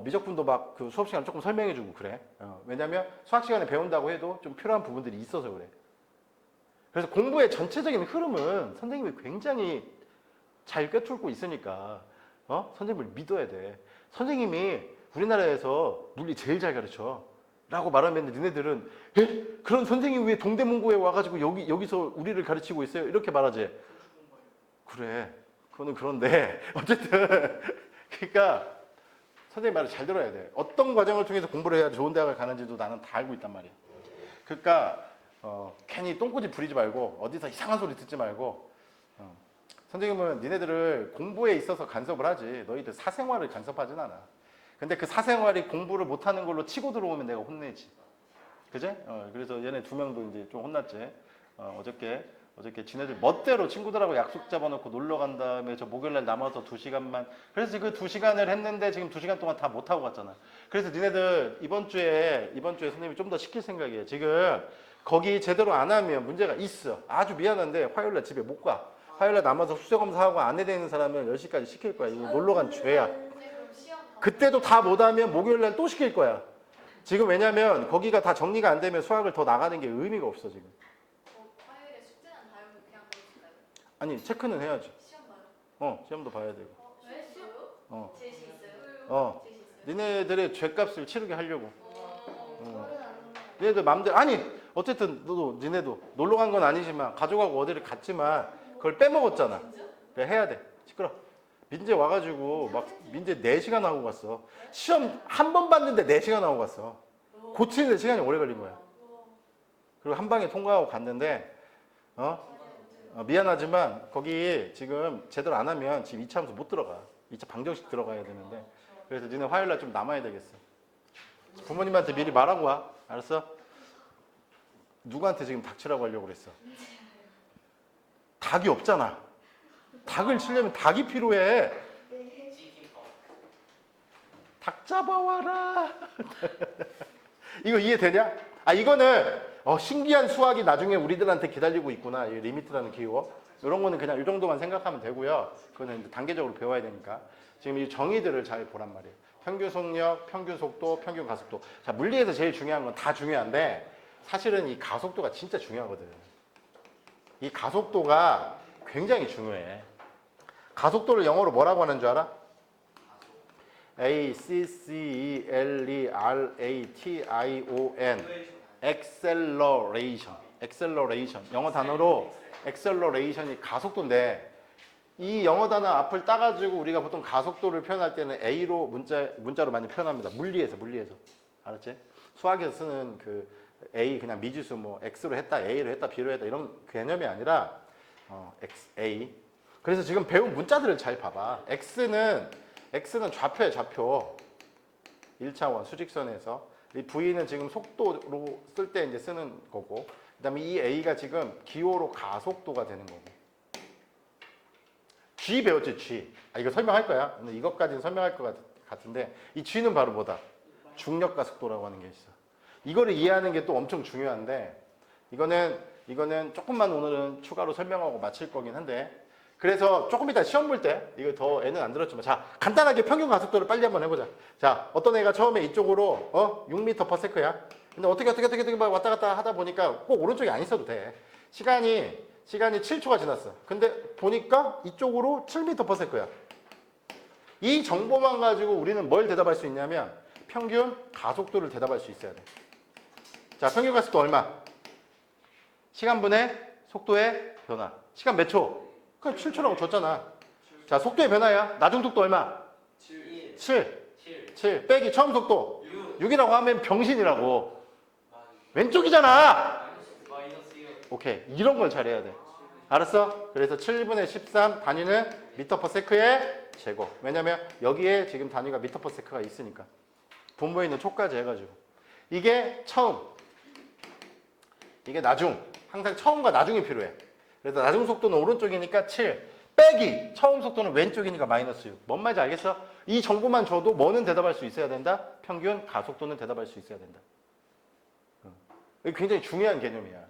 미적분도 막 그 수업 시간 조금 설명해주고 그래. 왜냐면 수학 시간에 배운다고 해도 좀 필요한 부분들이 있어서 그래. 그래서 공부의 전체적인 흐름은 선생님이 굉장히 잘 꿰뚫고 있으니까 선생님을 믿어야 돼. 선생님이 우리나라에서 물리 제일 잘 가르쳐. 라고 말하면 니네들은 에? 그런 선생님이 왜 동대문고에 와가지고 여기서 우리를 가르치고 있어요? 이렇게 말하지. 그래. 그거는 그런데 어쨌든 그러니까 선생님 말을 잘 들어야 돼. 어떤 과정을 통해서 공부를 해야 좋은 대학을 가는지도 나는 다 알고 있단 말이야. 그러니까 괜히 똥꼬집 부리지 말고 어디서 이상한 소리 듣지 말고 선생님은 니네들을 공부에 있어서 간섭을 하지 너희들 사생활을 간섭하진 않아. 근데 그 사생활이 공부를 못하는 걸로 치고 들어오면 내가 혼내지. 그제? 그래서 얘네 두 명도 이제 좀 혼났지. 어저께 지네들 멋대로 친구들하고 약속 잡아놓고 놀러 간 다음에 저 목요일날 남아서 2시간만. 그래서 그 2시간을 했는데 지금 2시간 동안 다 못하고 갔잖아. 그래서 니네들 이번 주에 선생님이 좀 더 시킬 생각이에요. 지금 거기 제대로 안 하면 문제가 있어. 아주 미안한데 화요일날 집에 못 가. 화요일날 남아서 수료검사하고 안내되어 있는 사람은 10시까지 시킬 거야. 이거 놀러 간 죄야. 그때도 다 못하면 목요일날 또 시킬 거야. 지금 왜냐면 거기가 다 정리가 안 되면 수학을 더 나가는 게 의미가 없어 지금. 화요일에 숙제는 다 하고 그냥 그러실까요? 아니 체크는 해야지. 시험 봐요? 시험도 봐야 되고. 왜 시험요? 제시 있어요? 제시 있어요? 니네들의 죄값을 치르게 하려고. 저는 안 니네들 맘대로. 아니 어쨌든 니네도 놀러 간 건 아니지만 가족하고 어디를 갔지만 그걸 빼먹었잖아. 그래 해야 돼. 시끄러. 민재 와가지고 막 민재 4시간 하고 갔어. 시험 한 번 봤는데 4시간 하고 갔어. 고치는데 시간이 오래 걸린 거야. 그리고 한 방에 통과하고 갔는데 미안하지만 거기 지금 제대로 안 하면 지금 2차 함수 못 들어가. 2차 방정식 들어가야 되는데 그래서 니네 화요일날 좀 남아야 되겠어. 부모님한테 미리 말하고 와. 알았어? 누구한테 지금 닥치라고 하려고 그랬어? 닭이 없잖아. 닭을 치려면 닭이 필요해. 닭 잡아와라. 이거 이해되냐? 이거는 신기한 수학이 나중에 우리들한테 기다리고 있구나. 이 리미트라는 기호. 이런 거는 그냥 이 정도만 생각하면 되고요. 그거는 이제 단계적으로 배워야 되니까. 지금 이 정의들을 잘 보란 말이에요. 평균 속력, 평균 속도, 평균 가속도. 자, 물리에서 제일 중요한 건 다 중요한데 사실은 이 가속도가 진짜 중요하거든. 이 가속도가 굉장히 중요해. 가속도를 영어로 뭐라고 하는 줄 알아? ACCELERATION Acceleration. 영어 단어로 acceleration이 가속도인데 이 영어 단어 앞을 따가지고 우리가 보통 가속도를 표현할 때는 A로 문자로 많이 표현합니다. 물리에서. 알았지? 수학에서 쓰는 그 A 그냥 미지수 뭐 X로 했다, A로 했다, B로 했다 이런 개념이 아니라 A. 그래서 지금 배운 문자들을 잘 봐봐. X는 좌표야, 좌표. 1차원 수직선에서. 이 V는 지금 속도로 쓸 때 이제 쓰는 거고. 그다음에 이 A가 지금 기호로 가속도가 되는 거고. G 배웠지, G. 이거 설명할 거야. 근데 이것까지는 설명할 것 같은데 이 G는 바로 뭐다? 중력 가속도라고 하는 게 있어. 이거를 이해하는 게 또 엄청 중요한데 이거는 조금만 오늘은 추가로 설명하고 마칠 거긴 한데 그래서 조금 이따 시험 볼 때 이거 더 애는 안 들었지만 자 간단하게 평균 가속도를 빨리 한번 해보자. 자 어떤 애가 처음에 이쪽으로 6m/s야. 근데 어떻게 막 왔다 갔다 하다 보니까 꼭 오른쪽이 안 있어도 돼. 시간이 7초가 지났어. 근데 보니까 이쪽으로 7m/s야. 이 정보만 가지고 우리는 뭘 대답할 수 있냐면 평균 가속도를 대답할 수 있어야 돼. 자 평균 가속도 얼마? 시간분의 속도의 변화. 시간 몇 초? 그냥 7초라고 줬잖아. 자, 속도의 변화야. 나중 속도 얼마? 7 빼기 처음 속도 6이라고 하면 병신이라고. 왼쪽이잖아. 오케이. 이런 걸 잘해야 돼. 알았어? 그래서 7분의 13 단위는 미터/s의 제곱. 왜냐면 여기에 지금 단위가 미터/s가 있으니까. 분모에 있는 초까지 해가지고. 이게 처음. 이게 나중. 항상 처음과 나중이 필요해. 그래서 나중 속도는 오른쪽이니까 7 빼기 처음 속도는 왼쪽이니까 마이너스 6. 뭔 말인지 알겠어? 이 정보만 줘도 뭐는 대답할 수 있어야 된다? 평균 가속도는 대답할 수 있어야 된다. 이게 굉장히 중요한 개념이야.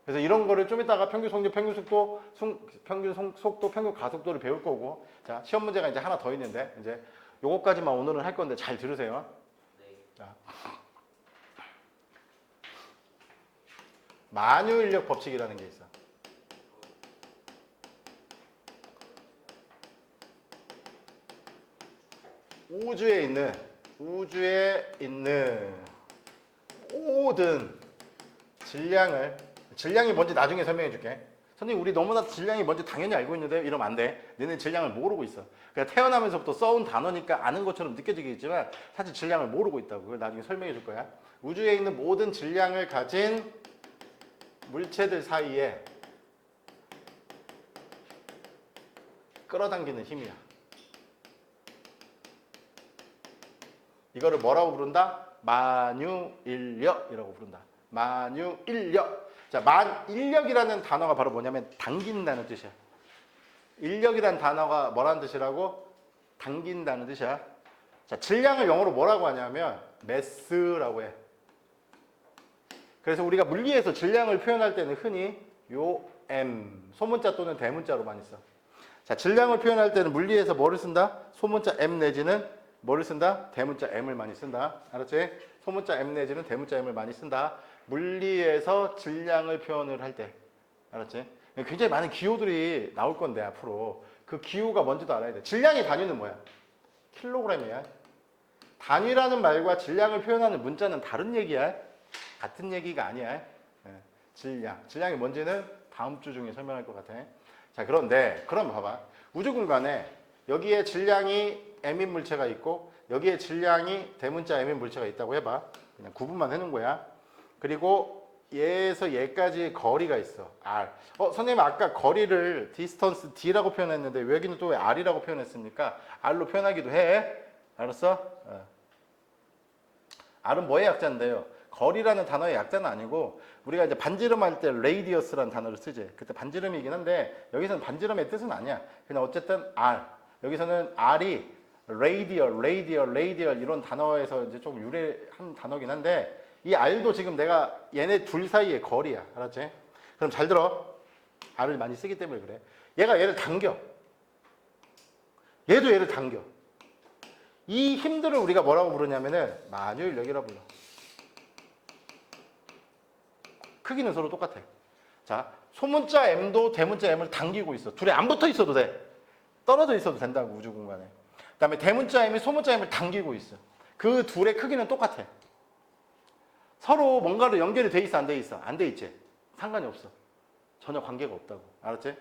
그래서 이런 거를 좀 이따가 평균 속력, 평균 속도, 평균 가속도를 배울 거고. 자, 시험 문제가 이제 하나 더 있는데 이제 요거까지만 오늘은 할 건데 잘 들으세요. 자. 만유인력 법칙이라는 게 있어. 우주에 있는 우주에 있는 모든 질량이 뭔지 나중에 설명해 줄게. 선생님 우리 너무나 질량이 뭔지 당연히 알고 있는데 이러면 안 돼. 너는 질량을 모르고 있어. 그러니까 태어나면서부터 써온 단어니까 아는 것처럼 느껴지겠지만 사실 질량을 모르고 있다고. 그걸 나중에 설명해 줄 거야. 우주에 있는 모든 질량을 가진 물체들 사이에 끌어당기는 힘이야. 이거를 뭐라고 부른다? 만유인력이라고 부른다. 만유인력. 자, 만인력이라는 단어가 바로 뭐냐면 당긴다는 뜻이야. 인력이라는 단어가 뭐라는 뜻이라고? 당긴다는 뜻이야. 자, 질량을 영어로 뭐라고 하냐면 매스라고 해. 그래서 우리가 물리에서 질량을 표현할 때는 흔히 요 m 소문자 또는 대문자로 많이 써. 자, 질량을 표현할 때는 물리에서 뭐를 쓴다? 소문자 m 내지는 뭐를 쓴다? 대문자 m을 많이 쓴다. 알았지? 소문자 m 내지는 대문자 m을 많이 쓴다. 물리에서 질량을 표현을 할 때. 알았지? 굉장히 많은 기호들이 나올 건데 앞으로. 그 기호가 뭔지도 알아야 돼. 질량의 단위는 뭐야? 킬로그램이야. 단위라는 말과 질량을 표현하는 문자는 다른 얘기야. 같은 얘기가 아니야. 질량. 질량이 뭔지는 다음 주 중에 설명할 것 같아. 자, 그런데 그럼 봐봐. 우주 공간에 여기에 질량이 m인 물체가 있고 여기에 질량이 대문자 m인 물체가 있다고 해봐. 그냥 구분만 해놓은 거야. 그리고 얘에서 얘까지 거리가 있어. r. 선생님 아까 거리를 distance d라고 표현했는데 여기는 또 왜 r이라고 표현했습니까? r로 표현하기도 해. 알았어? r은 뭐의 약자인데요? 거리라는 단어의 약자는 아니고 우리가 이제 반지름 할 때 radius라는 단어를 쓰지. 그때 반지름이긴 한데 여기서는 반지름의 뜻은 아니야. 그냥 어쨌든 r. 여기서는 r이 radial 이런 단어에서 이제 좀 유래한 단어긴 한데 이 r도 지금 내가 얘네 둘 사이의 거리야. 알았지? 그럼 잘 들어. r을 많이 쓰기 때문에 그래. 얘가 얘를 당겨. 얘도 얘를 당겨. 이 힘들을 우리가 뭐라고 부르냐면은 만유인력이라고 불러. 크기는 서로 똑같아. 자, 소문자 m도 대문자 m을 당기고 있어. 둘이 안 붙어 있어도 돼. 떨어져 있어도 된다고 우주 공간에. 그다음에 대문자 m이 소문자 m을 당기고 있어. 그 둘의 크기는 똑같아. 서로 뭔가로 연결이 돼 있어, 안 돼 있어? 안 돼 있지? 상관이 없어. 전혀 관계가 없다고. 알았지?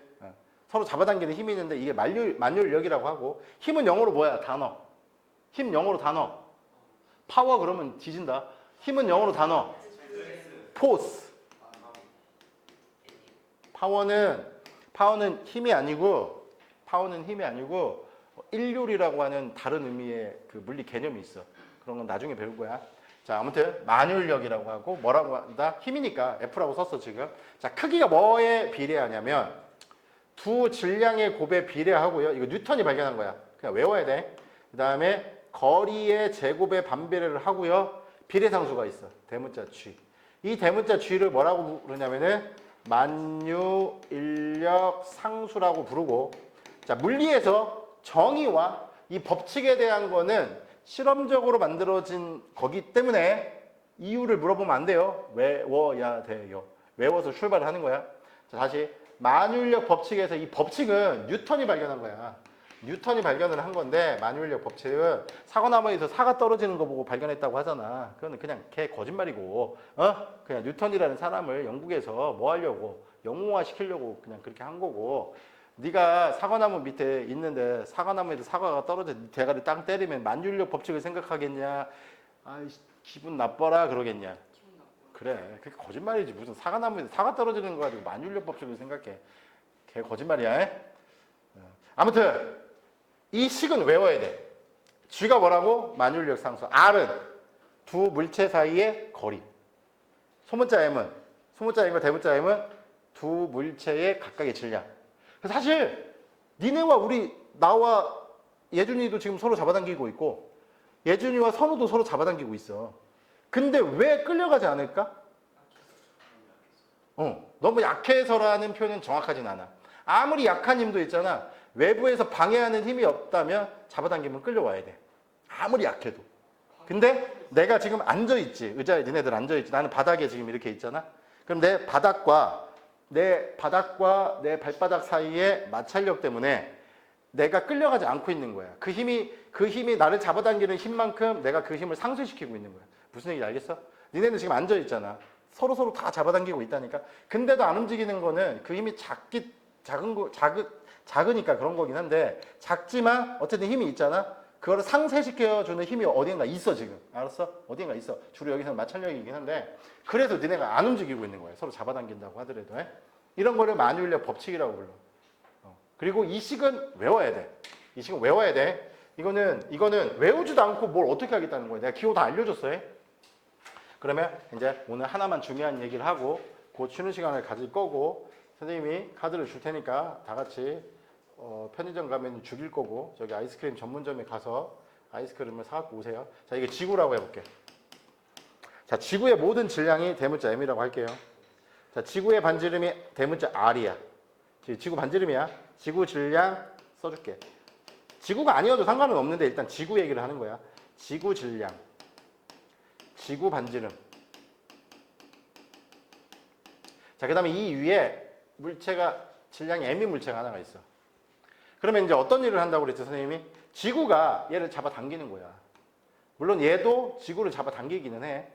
서로 잡아당기는 힘이 있는데 이게 만유인력이라고 하고 힘은 영어로 뭐야? 단어. 힘 영어로 단어. 파워 그러면 뒤진다. 힘은 영어로 단어. 포스. 파워는 힘이 아니고 일률이라고 하는 다른 의미의 그 물리 개념이 있어. 그런 건 나중에 배울 거야. 자, 아무튼 만유인력이라고 하고 뭐라고 한다? 힘이니까 F라고 썼어 지금. 자, 크기가 뭐에 비례하냐면 두 질량의 곱에 비례하고요. 이거 뉴턴이 발견한 거야. 그냥 외워야 돼. 그 다음에 거리의 제곱에 반비례를 하고요. 비례상수가 있어. 대문자 G. 이 대문자 G를 뭐라고 부르냐면은 만유인력 상수라고 부르고, 자, 물리에서 정의와 이 법칙에 대한 거는 실험적으로 만들어진 거기 때문에 이유를 물어보면 안 돼요. 외워야 돼요. 외워서 출발을 하는 거야. 자, 다시 만유인력 법칙에서 이 법칙은 뉴턴이 발견한 거야. 뉴턴이 발견을 한 건데 만유인력 법칙은 사과나무에서 사과 떨어지는 거 보고 발견했다고 하잖아. 그거는 그냥 걔 거짓말이고, 그냥 뉴턴이라는 사람을 영국에서 뭐 하려고 영웅화 시키려고 그냥 그렇게 한 거고. 네가 사과나무 밑에 있는데 사과나무에서 사과가 떨어져 대가리 땅 때리면 만유인력 법칙을 생각하겠냐? 아이 기분 나빠라 그러겠냐? 그래, 그게 거짓말이지. 무슨 사과나무에서 사과 떨어지는 거 가지고 만유인력 법칙을 생각해? 걔 거짓말이야. 아무튼 이 식은 외워야 돼. G가 뭐라고? 만유인력 상수. R은 두 물체 사이의 거리. 소문자 M과 대문자 M은 두 물체의 각각의 질량. 사실 니네와 나와 예준이도 지금 서로 잡아당기고 있고 예준이와 선우도 서로 잡아당기고 있어. 근데 왜 끌려가지 않을까? 너무 약해서라는 표현은 정확하진 않아. 아무리 약한 힘도 있잖아. 외부에서 방해하는 힘이 없다면 잡아당기면 끌려와야 돼. 아무리 약해도. 근데 내가 지금 앉아있지. 의자에 니네들 앉아있지. 나는 바닥에 지금 이렇게 있잖아. 그럼 내 바닥과 내 발바닥 사이의 마찰력 때문에 내가 끌려가지 않고 있는 거야. 그 힘이 나를 잡아당기는 힘만큼 내가 그 힘을 상쇄시키고 있는 거야. 무슨 얘기인지 알겠어? 니네는 지금 앉아 있잖아. 서로 다 잡아당기고 있다니까. 근데도 안 움직이는 거는 그 힘이 작으니까 그런 거긴 한데, 작지만 어쨌든 힘이 있잖아. 그거를 상쇄시켜주는 힘이 어딘가 있어 지금. 알았어? 어딘가 있어. 주로 여기서는 마찰력이긴 한데, 그래서 니네가 안 움직이고 있는 거야. 서로 잡아당긴다고 하더라도. 이런 거를 만유인력 법칙이라고 불러. 그리고 이 식은 외워야 돼. 이 식은 외워야 돼. 이거는 외우지도 않고 뭘 어떻게 하겠다는 거야. 내가 기호 다 알려줬어요. 그러면 이제 오늘 하나만 중요한 얘기를 하고 곧 쉬는 시간을 가질 거고, 선생님이 카드를 줄 테니까 다 같이 편의점 가면 죽일 거고, 저기 아이스크림 전문점에 가서 아이스크림을 사갖고 오세요. 자, 이게 지구라고 해볼게. 자, 지구의 모든 질량이 대문자 M이라고 할게요. 자, 지구의 반지름이 대문자 R이야. 지구 반지름이야. 지구 질량 써줄게. 지구가 아니어도 상관은 없는데 일단 지구 얘기를 하는 거야. 지구 질량, 지구 반지름. 자, 그 다음에 이 위에 물체가, 질량이 M인 물체가 하나가 있어. 그러면 이제 어떤 일을 한다고 그랬죠, 선생님이? 지구가 얘를 잡아당기는 거야. 물론 얘도 지구를 잡아당기기는 해.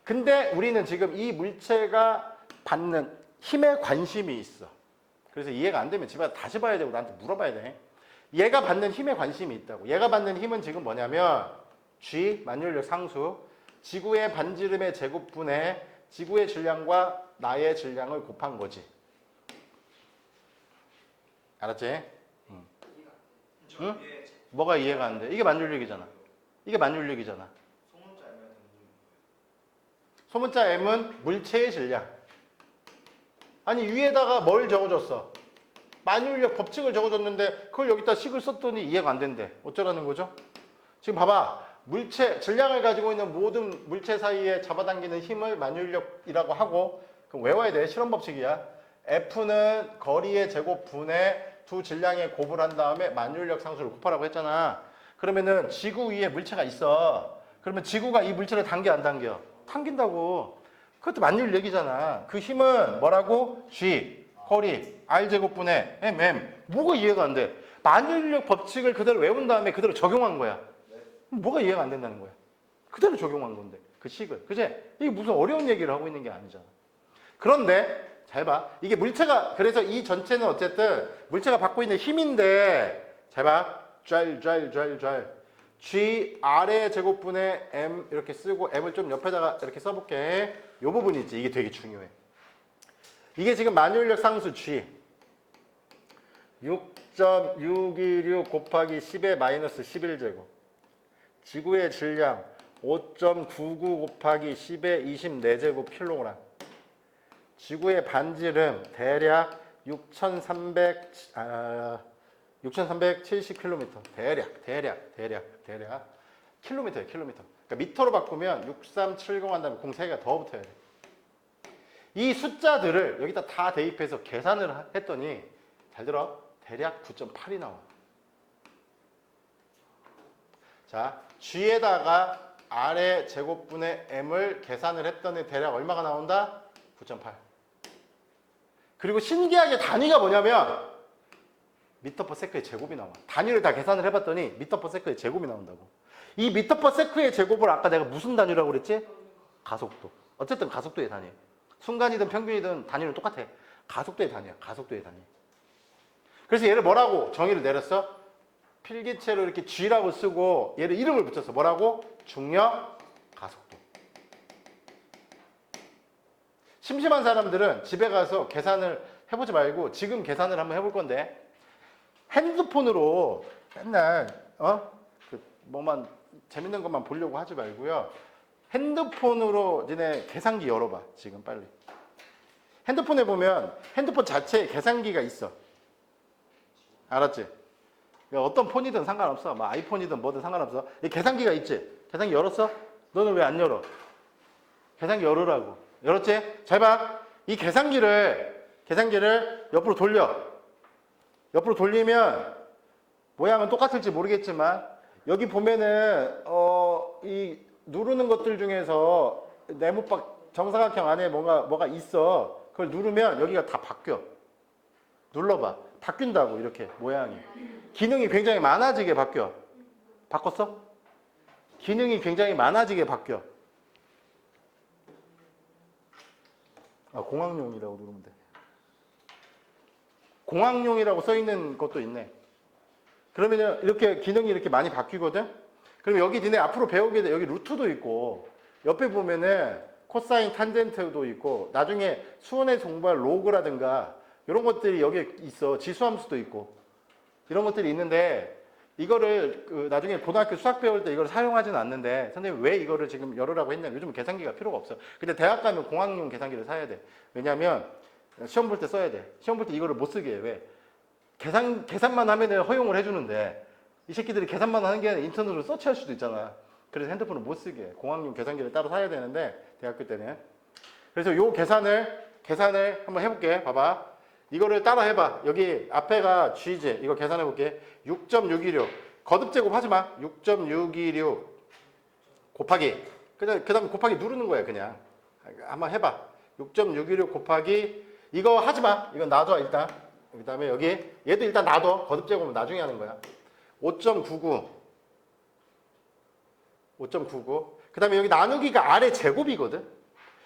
근데 우리는 지금 이 물체가 받는 힘에 관심이 있어. 그래서 이해가 안 되면 집에 다시 봐야 되고 나한테 물어봐야 돼. 얘가 받는 힘에 관심이 있다고. 얘가 받는 힘은 지금 뭐냐면 G, 만유인력 상수, 지구의 반지름의 제곱분의 지구의 질량과 나의 질량을 곱한 거지. 알았지? 응? 뭐가 이해가 안 돼? 이게 만유인력이잖아. 이게 만유인력이잖아. 소문자 M은 물체의 질량. 아니, 위에다가 뭘 적어줬어? 만유인력 법칙을 적어줬는데 그걸 여기다 식을 썼더니 이해가 안 된대. 어쩌라는 거죠? 지금 봐봐. 물체, 질량을 가지고 있는 모든 물체 사이에 잡아당기는 힘을 만유인력이라고 하고, 그럼 외워야 돼. 실험 법칙이야. F는 거리의 제곱분의 두 질량의 곱을 한 다음에 만유인력 상수를 곱하라고 했잖아. 그러면은 지구 위에 물체가 있어. 그러면 지구가 이 물체를 당겨 안 당겨? 당긴다고. 그것도 만유인력이잖아. 그 힘은 뭐라고? G, 거리, R 제곱분의 MM. 뭐가 이해가 안 돼? 만유인력 법칙을 그대로 외운 다음에 그대로 적용한 거야. 뭐가 이해가 안 된다는 거야? 그대로 적용한 건데, 그 식을. 그치? 이게 무슨 어려운 얘기를 하고 있는 게 아니잖아. 그런데 잘 봐. 이게 물체가, 그래서 이 전체는 어쨌든 물체가 받고 있는 힘인데, 잘 봐. 잘. G, R의 제곱분의 M 이렇게 쓰고 M을 좀 옆에다가 이렇게 써볼게. 이 부분이 있지. 이게 되게 중요해. 이게 지금 만유인력 상수 G 6.626 곱하기 10의 마이너스 11제곱, 지구의 질량 5.99 곱하기 10의 24제곱 킬로그램, 지구의 반지름 대략 6,370km. 대략 킬로미터야, 킬로미터. 그러니까 미터로 바꾸면 6370 한 다음에 03개가 더 붙어야 돼. 이 숫자들을 여기다 다 대입해서 계산을 했더니, 잘 들어, 대략 9.8이 나와. 자, G에다가 R의 제곱분의 M을 계산을 했더니 대략 얼마가 나온다? 9.8. 그리고 신기하게 단위가 뭐냐면 미터 퍼 세크의 제곱이 나와. 단위를 다 계산을 해봤더니 미터 퍼 세크의 제곱이 나온다고. 이 미터 퍼 세크의 제곱을 아까 내가 무슨 단위라고 그랬지? 가속도. 어쨌든 가속도의 단위. 순간이든 평균이든 단위는 똑같아. 가속도의 단위야. 가속도의 단위. 그래서 얘를 뭐라고 정의를 내렸어? 필기체로 이렇게 G라고 쓰고 얘를 이름을 붙였어. 뭐라고? 중력 가속도. 심심한 사람들은 집에 가서 계산을 해보지 말고 지금 계산을 한번 해볼 건데, 핸드폰으로 맨날 뭐만 재밌는 것만 보려고 하지 말고요. 핸드폰으로 니네 계산기 열어봐. 지금 빨리. 핸드폰에 보면 핸드폰 자체에 계산기가 있어. 알았지? 어떤 폰이든 상관없어. 뭐 아이폰이든 뭐든 상관없어. 이 계산기가 있지? 계산기 열었어? 너는 왜 안 열어? 계산기 열으라고. 열었지? 잘 봐. 이 계산기를 옆으로 돌려. 옆으로 돌리면 모양은 똑같을지 모르겠지만 여기 보면은 이 누르는 것들 중에서 네모박 정사각형 안에 뭐가 있어. 그걸 누르면 여기가 다 바뀌어. 눌러봐. 바뀐다고, 이렇게 모양이. 기능이 굉장히 많아지게 바뀌어. 바꿨어? 기능이 굉장히 많아지게 바뀌어. 아, 공학용이라고 누르면 돼. 공학용이라고 써 있는 것도 있네. 그러면 이렇게 기능이 이렇게 많이 바뀌거든? 그럼 여기 니네 앞으로 배우게 돼. 여기 루트도 있고, 옆에 보면은 코사인 탄젠트도 있고, 나중에 수원에서 공부할 로그라든가, 이런 것들이 여기에 있어. 지수함수도 있고. 이런 것들이 있는데, 이거를 나중에 고등학교 수학 배울 때 이걸 사용하지는 않는데, 선생님 왜 이거를 지금 열으라고 했냐면, 요즘은 계산기가 필요가 없어. 근데 대학 가면 공학용 계산기를 사야 돼. 왜냐면, 시험 볼 때 써야 돼. 시험 볼 때 이거를 못 쓰게 해. 왜? 계산만 하면은 허용을 해주는데, 이 새끼들이 계산만 하는 게 아니라 인터넷으로 서치할 수도 있잖아. 그래서 핸드폰을 못 쓰게 해. 공학용 계산기를 따로 사야 되는데, 대학교 때는. 그래서 요 계산을 한번 해볼게. 봐봐. 이거를 따라 해봐. 여기 앞에가 G제. 이거 계산해 볼게. 6.626. 거듭제곱 하지 마. 6.626 곱하기. 그 다음에 곱하기 누르는 거야, 그냥. 한번 해봐. 6.626 곱하기. 이거 하지 마. 이건 놔둬, 일단. 그 다음에 여기. 얘도 일단 놔둬. 거듭제곱은 나중에 하는 거야. 5.99. 5.99. 그 다음에 여기 나누기가 아래 제곱이거든.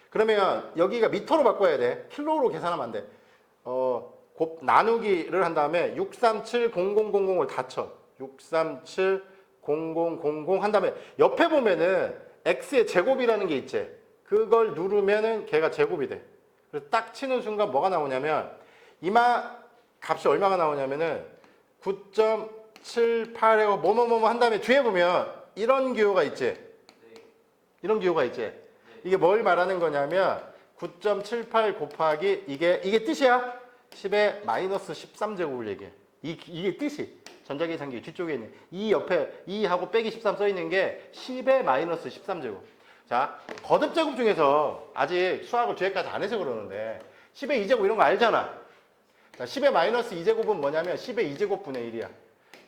그러면 여기가 미터로 바꿔야 돼. 킬로로 계산하면 안 돼. 나누기를 한 다음에 6370000을 다 쳐. 6370000 한 다음에 옆에 보면은 x의 제곱이라는 게 있지. 그걸 누르면은 걔가 제곱이 돼. 그래서 딱 치는 순간 뭐가 나오냐면 이마 값이 얼마가 나오냐면은 9.78하고 뭐뭐뭐 한 다음에 뒤에 보면 이런 기호가 있지. 이런 기호가 있지. 이게 뭘 말하는 거냐면 9.78 곱하기 이게 뜻이야. 10의 마이너스 13제곱을 얘기해. 이게 뜻이. 전자계산기 뒤쪽에 있는 이 옆에 2하고 빼기 13 써 있는 게 10의 마이너스 13제곱. 자, 거듭제곱 중에서 아직 수학을 뒤에까지 안 해서 그러는데 10의 2제곱 이런 거 알잖아. 자, 10의 마이너스 2제곱은 뭐냐면 10의 2제곱분의 1이야.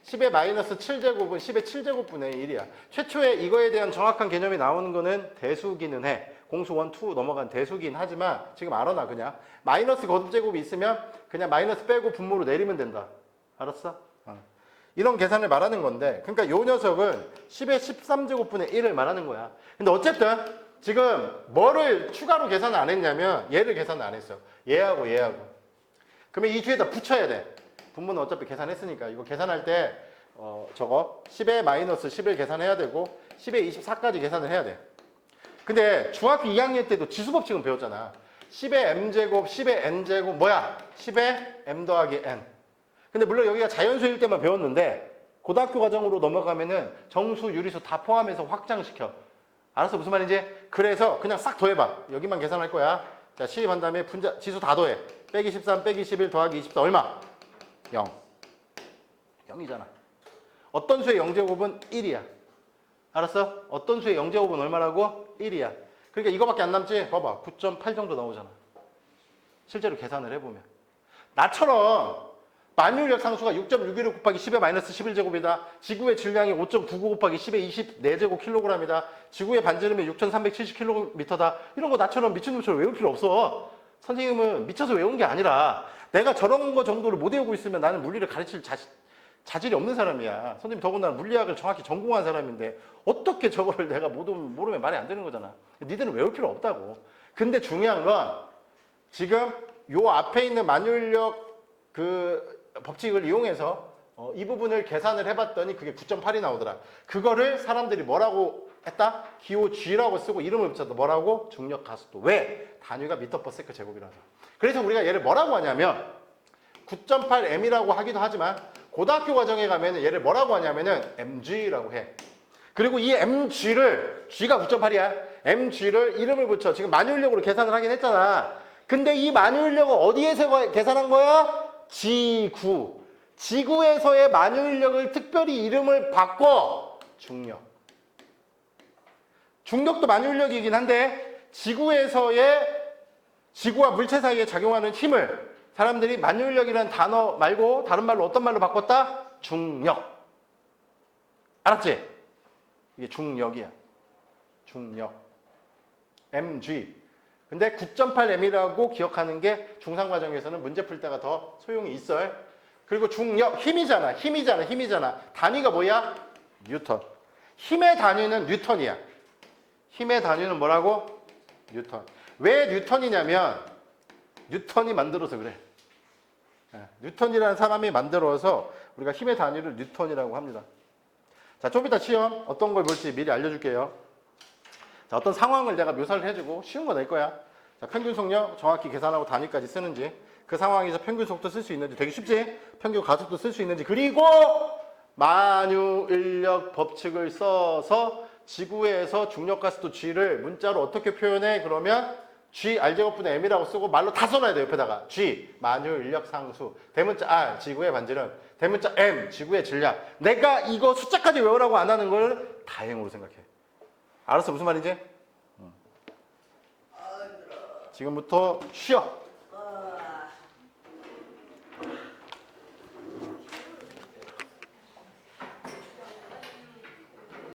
10의 마이너스 7제곱은 10의 7제곱분의 1이야. 최초에 이거에 대한 정확한 개념이 나오는 거는 대수기는 해. 공수 1, 2 넘어간 대수기는 하지만 지금 알아놔 그냥. 마이너스 거듭제곱이 있으면 그냥 마이너스 빼고 분모로 내리면 된다. 알았어? 이런 계산을 말하는 건데 그러니까 요 녀석은 10의 13제곱분의 1을 말하는 거야. 근데 어쨌든 지금 뭐를 추가로 계산을 안 했냐면 얘를 계산을 안 했어. 얘하고. 그러면 이 뒤에다 붙여야 돼. 분모는 어차피 계산했으니까 이거 계산할 때 저거 10의 마이너스 10을 계산해야 되고 10의 24까지 계산을 해야 돼. 근데 중학교 2학년 때도 지수법칙은 배웠잖아. 10의 m제곱, 10의 n제곱 뭐야? 10의 m 더하기 n. 근데 물론 여기가 자연수일 때만 배웠는데 고등학교 과정으로 넘어가면은 정수, 유리수 다 포함해서 확장시켜. 알았어? 무슨 말인지? 그래서 그냥 싹 더해봐. 여기만 계산할 거야. 자, 10 한 다음에 지수 다 더해. 빼기 13, 빼기 11 더하기 24 얼마? 0. 0이잖아. 어떤 수의 0제곱은 1이야. 알았어? 어떤 수의 0제곱은 얼마라고? 1이야. 그러니까 이거밖에 안 남지? 봐봐. 9.8 정도 나오잖아. 실제로 계산을 해보면. 나처럼 만유인력 상수가 6.616 곱하기 10의 마이너스 11제곱이다. 지구의 질량이 5.99 곱하기 10의 24제곱 킬로그램이다. 지구의 반지름이 6,370km다. 이런 거 나처럼 미친놈처럼 외울 필요 없어. 선생님은 미쳐서 외운 게 아니라 내가 저런 거 정도를 못 외우고 있으면 나는 물리를 가르칠 자질이 없는 사람이야. 선생님 더군다나 물리학을 정확히 전공한 사람인데 어떻게 저거를 내가 모르면 말이 안 되는 거잖아. 니들은 외울 필요 없다고. 근데 중요한 건 지금 요 앞에 있는 만유인력 그 법칙을 이용해서 이 부분을 계산을 해봤더니 그게 9.8이 나오더라. 그거를 사람들이 뭐라고 했다? 기호 G라고 쓰고 이름을 붙였다. 뭐라고? 중력 가속도. 왜? 단위가 미터/세컨 제곱이라서. 그래서 우리가 얘를 뭐라고 하냐면 9.8m이라고 하기도 하지만 고등학교 과정에 가면 얘를 뭐라고 하냐면은 mg라고 해. 그리고 이 mg를 G가 9.8이야. mg를 이름을 붙여. 지금 만유인력으로 계산을 하긴 했잖아. 근데 이 만유인력을 어디에서 계산한 거야? 지구. 지구에서의 만유인력을 특별히 이름을 바꿔. 중력. 중력도 만유인력이긴 한데 지구와 물체 사이에 작용하는 힘을 사람들이 만유인력이라는 단어 말고 다른 말로 어떤 말로 바꿨다? 중력. 알았지? 이게 중력이야. 중력. mg. 근데 9.8m이라고 기억하는 게 중상 과정에서는 문제 풀 때가 더 소용이 있어요. 그리고 중력, 힘이잖아. 단위가 뭐야? 뉴턴. 힘의 단위는 뉴턴이야. 힘의 단위는 뭐라고? 뉴턴. 왜 뉴턴이냐면 뉴턴이 만들어서 그래. 뉴턴이라는 사람이 만들어서 우리가 힘의 단위를 뉴턴이라고 합니다. 자, 좀 이따 시험 어떤 걸 볼지 미리 알려줄게요. 자, 어떤 상황을 내가 묘사를 해주고 쉬운 거 낼 거야. 자, 평균 속력 정확히 계산하고 단위까지 쓰는지, 그 상황에서 평균 속도 쓸 수 있는지, 되게 쉽지? 평균 가속도 쓸 수 있는지, 그리고 만유인력 법칙을 써서 지구에서 중력 가속도 G를 문자로 어떻게 표현해? 그러면 G R제곱분의 M이라고 쓰고 말로 다 써놔야 돼. 옆에다가 G 만유인력 상수, 대문자 R 지구의 반지름, 대문자 M 지구의 질량. 내가 이거 숫자까지 외우라고 안 하는 걸 다행으로 생각해. 알았어? 무슨 말인지? 지금부터 쉬어.